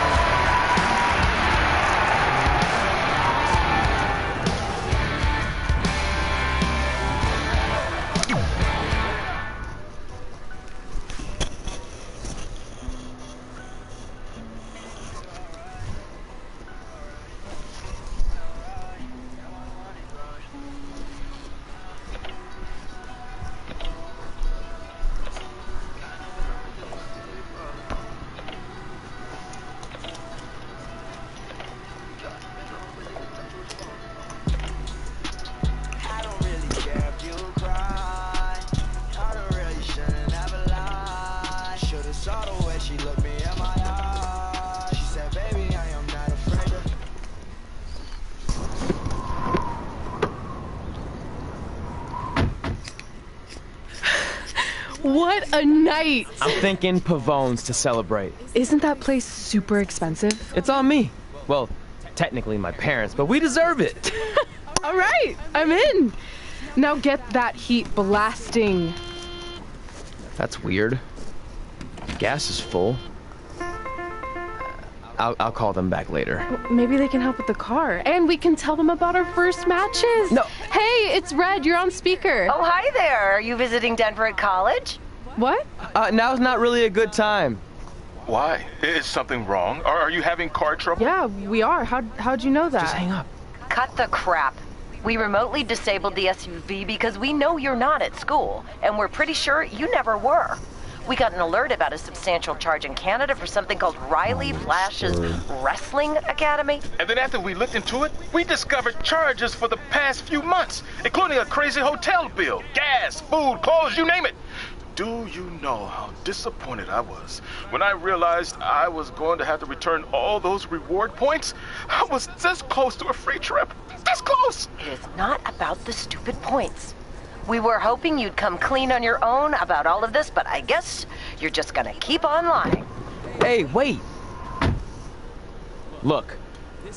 S9: What a night!
S3: I'm thinking Pavone's to celebrate.
S2: Isn't that place super expensive?
S3: It's on me. Well, technically my parents, but we deserve it.
S9: All right, I'm in. Now get that heat blasting.
S3: That's weird. Gas is full. I'll call them back later.
S9: Well, maybe they can help with the car. And we can tell them about our first matches.
S3: No.
S9: Hey, it's Red. You're on speaker.
S16: Oh, hi there. Are you visiting Denver at college?
S9: What?
S3: Now's not really a good time.
S17: Why? Is something wrong? Or are you having car trouble?
S9: Yeah, we are. How'd you know that?
S3: Just hang up.
S16: Cut the crap. We remotely disabled the SUV because we know you're not at school, and we're pretty sure you never were. We got an alert about a substantial charge in Canada for something called Riley Flash's Wrestling Academy.
S17: And then after we looked into it, we discovered charges for the past few months, including a crazy hotel bill, gas, food, clothes, you name it. Do you know how disappointed I was when I realized I was going to have to return all those reward points? I was this close to a free trip. This close!
S16: It is not about the stupid points. We were hoping you'd come clean on your own about all of this, but I guess you're just gonna keep on lying.
S3: Hey, wait! Look,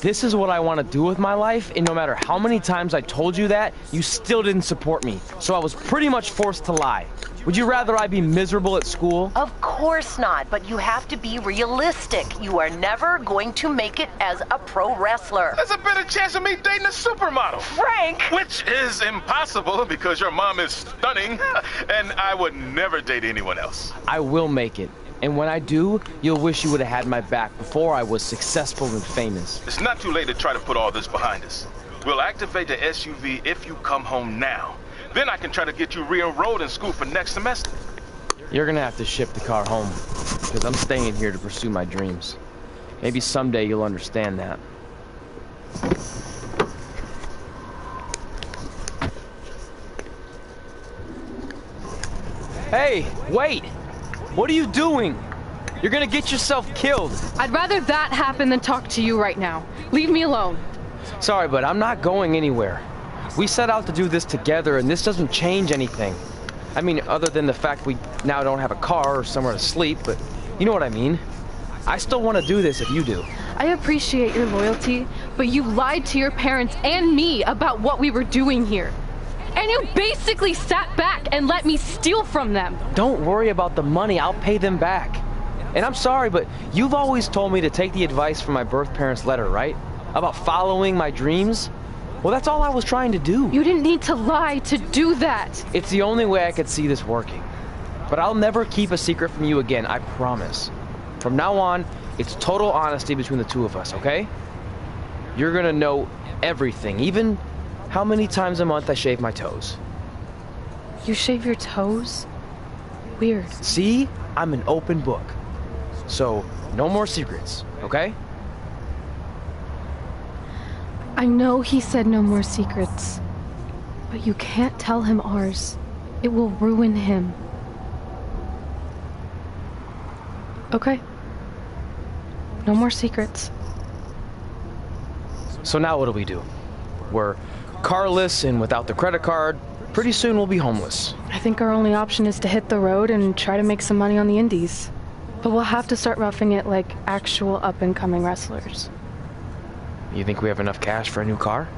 S3: this is what I want to do with my life, and no matter how many times I told you that, you still didn't support me. So I was pretty much forced to lie. Would you rather I be miserable at school?
S16: Of course not, but you have to be realistic. You are never going to make it as a pro wrestler.
S17: There's a better chance of me dating a supermodel.
S16: Frank!
S17: Which is impossible because your mom is stunning, and I would never date anyone else.
S3: I will make it. And when I do, you'll wish you would have had my back before I was successful and famous.
S17: It's not too late to try to put all this behind us. We'll activate the SUV if you come home now. Then I can try to get you re-enrolled in school for next semester.
S3: You're gonna have to ship the car home, because I'm staying here to pursue my dreams. Maybe someday you'll understand that. Hey, wait! What are you doing? You're gonna get yourself killed.
S9: I'd rather that happen than talk to you right now. Leave me alone.
S3: Sorry, but I'm not going anywhere. We set out to do this together, and this doesn't change anything. I mean, other than the fact we now don't have a car or somewhere to sleep, but you know what I mean. I still want to do this if you do.
S9: I appreciate your loyalty, but you lied to your parents and me about what we were doing here. And you basically sat back and let me steal from them.
S3: Don't worry about the money, I'll pay them back. And I'm sorry, but you've always told me to take the advice from my birth parents' letter, right? About following my dreams? Well, that's all I was trying to do.
S9: You didn't need to lie to do that.
S3: It's the only way I could see this working. But I'll never keep a secret from you again, I promise. From now on, it's total honesty between the two of us, okay? You're gonna know everything, even how many times a month I shave my toes.
S9: You shave your toes? Weird.
S3: See? I'm an open book. So, no more secrets, okay?
S9: I know he said no more secrets, but you can't tell him ours. It will ruin him.
S2: Okay. No more secrets.
S3: So now what do? We're carless and without the credit card. Pretty soon we'll be homeless.
S2: I think our only option is to hit the road and try to make some money on the indies. But we'll have to start roughing it like actual up-and-coming wrestlers.
S3: You think we have enough cash for a new car?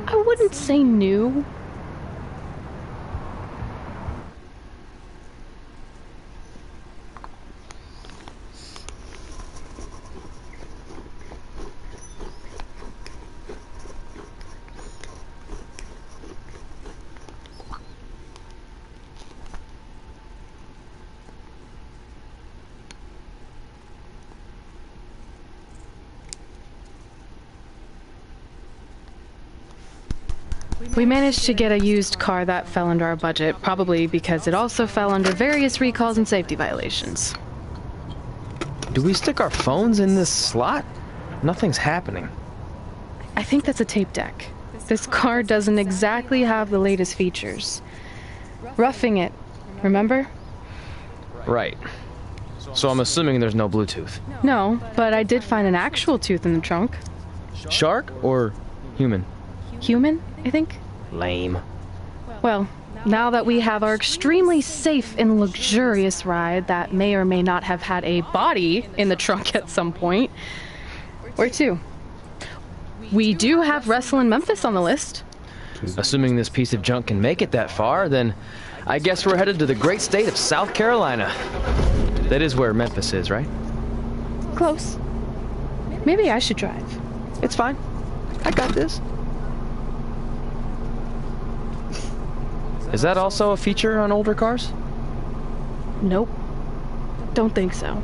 S2: I wouldn't say new. We managed to get a used car that fell under our budget, probably because it also fell under various recalls and safety violations.
S3: Do we stick our phones in this slot? Nothing's happening.
S2: I think that's a tape deck. This car doesn't exactly have the latest features. Roughing it, remember?
S3: Right. So I'm assuming there's no Bluetooth.
S2: No, but I did find an actual tooth in the trunk.
S3: Shark or human?
S2: Human, I think.
S3: Lame.
S2: Well, now that we have our extremely safe and luxurious ride that may or may not have had a body in the trunk at some point, where to? We do have Wrestle in Memphis on the list.
S3: Assuming this piece of junk can make it that far, then I guess we're headed to the great state of South Carolina. That is where Memphis is, right?
S2: Close. Maybe I should drive.
S3: It's fine. I got this. Is that also a feature on older cars?
S2: Nope. Don't think so.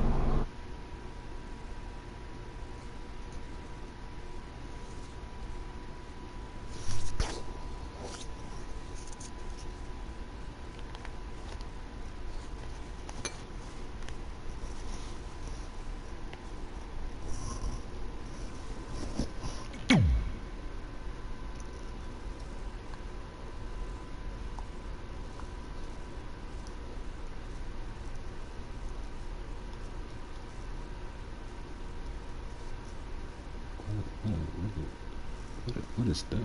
S1: What is that?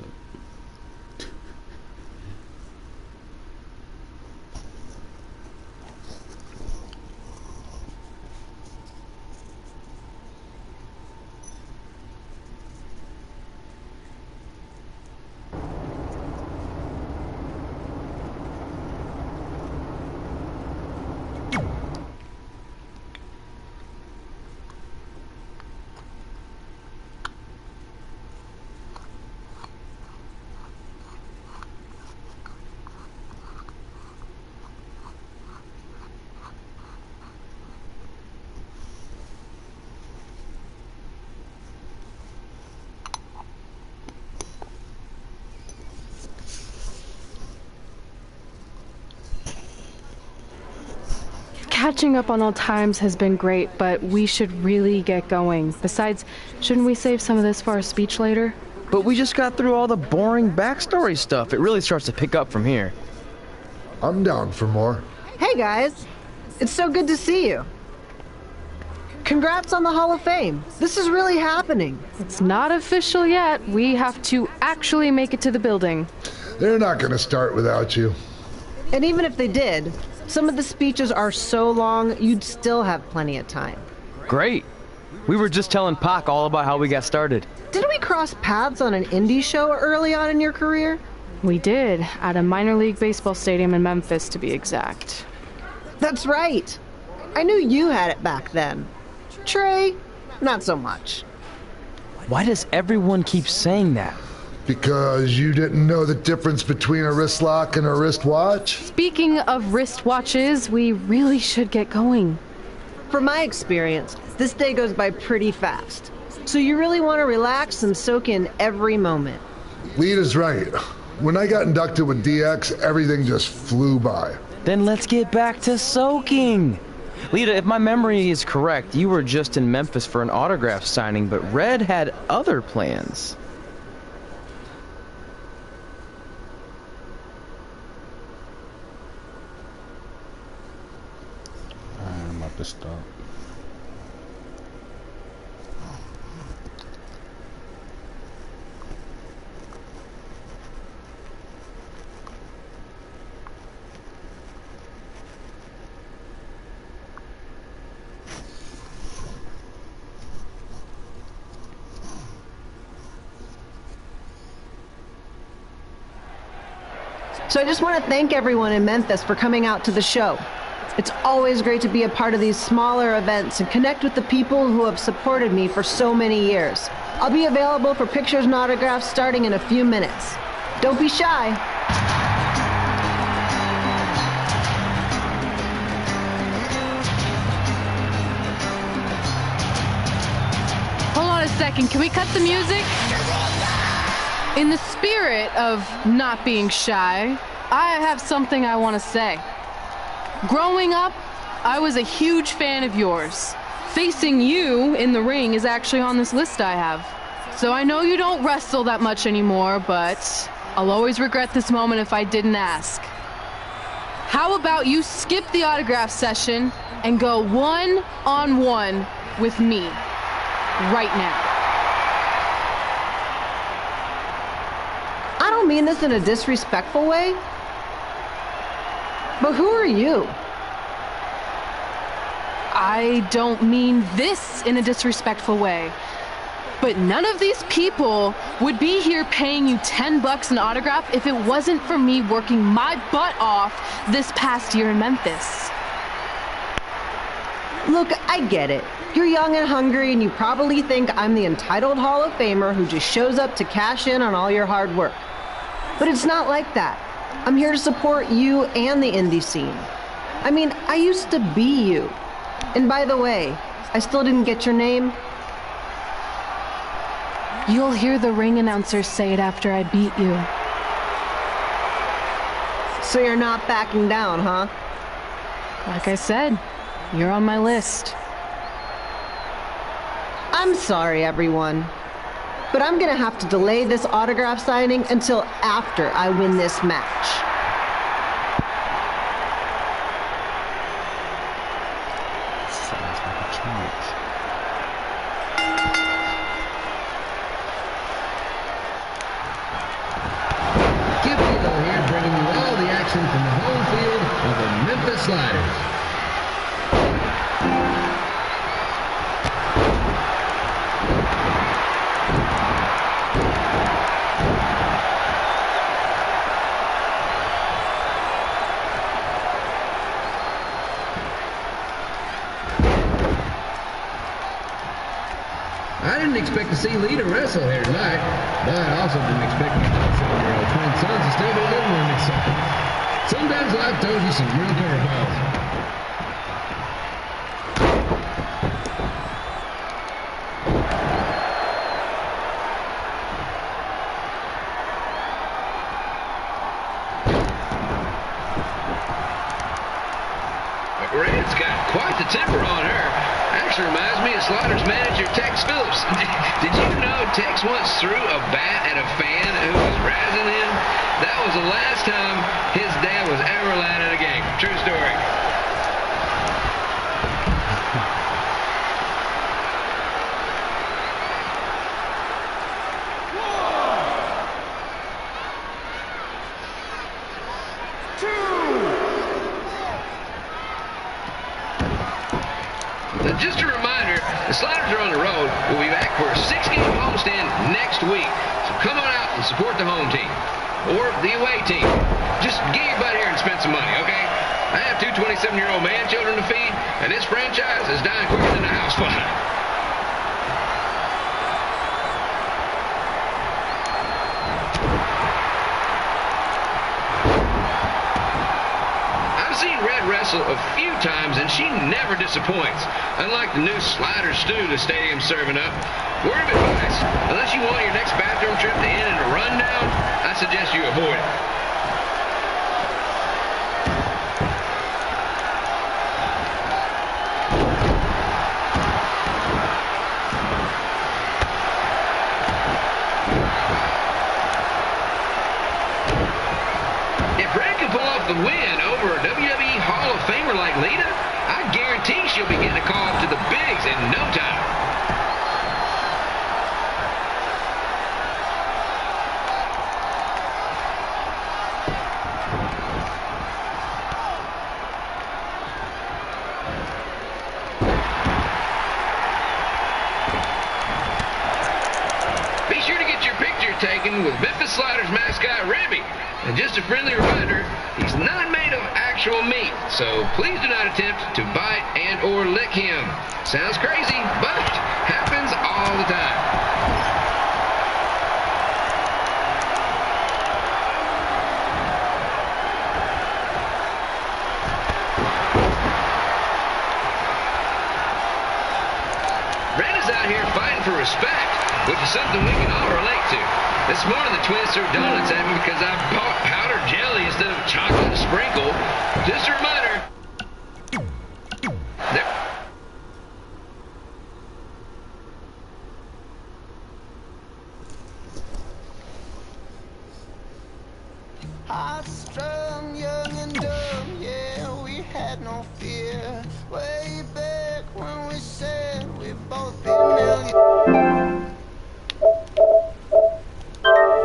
S2: Catching up on old times has been great, but we should really get going. Besides, shouldn't we save some of this for our speech later?
S3: But we just got through all the boring backstory stuff. It really starts to pick up from here.
S8: I'm down for more.
S18: Hey guys, it's so good to see you. Congrats on the Hall of Fame. This is really happening.
S2: It's not official yet. We have to actually make it to the building.
S8: They're not going to start without you.
S18: And even if they did, some of the speeches are so long, you'd still have plenty of time.
S3: Great. We were just telling Pac all about how we got started.
S18: Didn't we cross paths on an indie show early on in your career?
S2: We did, at a minor league baseball stadium in Memphis, to be exact.
S18: That's right. I knew you had it back then. Trey, not so much.
S3: Why does everyone keep saying that?
S8: Because you didn't know the difference between a wrist lock and a wristwatch?
S2: Speaking of wristwatches, we really should get going.
S18: From my experience, this day goes by pretty fast. So you really want to relax and soak in every moment.
S8: Lita's right. When I got inducted with DX, everything just flew by.
S3: Then let's get back to soaking. Lita, if my memory is correct, you were just in Memphis for an autograph signing, but Red had other plans.
S1: Let's stop.
S18: So I just want to thank everyone in Memphis for coming out to the show. It's always great to be a part of these smaller events and connect with the people who have supported me for so many years. I'll be available for pictures and autographs starting in a few minutes. Don't be shy.
S9: Hold on a second, can we cut the music? In the spirit of not being shy, I have something I want to say. Growing up, I was a huge fan of yours. Facing you in the ring is actually on this list I have. So I know you don't wrestle that much anymore, but I'll always regret this moment if I didn't ask. How about you skip the autograph session and go one-on-one with me right now?
S18: I don't mean this in a disrespectful way, but who are you?
S9: I don't mean this in a disrespectful way, but none of these people would be here paying you $10 an autograph if it wasn't for me working my butt off this past year in Memphis.
S18: Look, I get it. You're young and hungry, and you probably think I'm the entitled Hall of Famer who just shows up to cash in on all your hard work. But it's not like that. I'm here to support you and the indie scene. I mean, I used to be you. And by the way, I still didn't get your name.
S9: You'll hear the ring announcer say it after I beat you.
S18: So you're not backing down, huh?
S9: Like I said, you're on my list.
S18: I'm sorry, everyone. But I'm gonna have to delay this autograph signing until after I win this match.
S1: Sounds like a chance.
S19: Skip Elo here, bringing you all the action from the home field of the Memphis Sliders. I didn't expect to see Lita wrestle here tonight, but I also didn't expect my 27-year-old twin sons to still be living with me. So sometimes life throws you some real curveballs.
S20: Red's got quite the temper on her. Actually reminds me of Slaughter's manager, Tex Phillips. Did you know Tex once threw a bat at a fan who was razzing him? That was the last time his dad was ever allowed at a game. True story. Just a reminder, the Sliders are on the road. We'll be back for a 6-game homestand next week. So come on out and support the home team. Or the away team. Just get your butt here and spend some money, okay? I have 2 27-year-old man children to feed, and this franchise is dying quicker than a house fire. Wrestle a few times, and she never disappoints. Unlike the new slider stew the stadium's serving up. Word of advice, unless you want your next bathroom trip to end in a rundown, I suggest you avoid it. If Red can pull off the win over a WWE Hall of Famer like Lita, I guarantee she'll be talking with Memphis Sliders mascot Ribby. And just a friendly reminder, he's not made of actual meat, so please do not attempt to bite and or lick him. Sounds crazy, but happens all the time. Red is out here fighting for respect, which is something we can all relate to. This morning the twins threw donuts at me because I bought powdered jelly instead of chocolate sprinkle. Just a reminder.
S13: High strung, young and dumb, yeah, we had no fear. Way back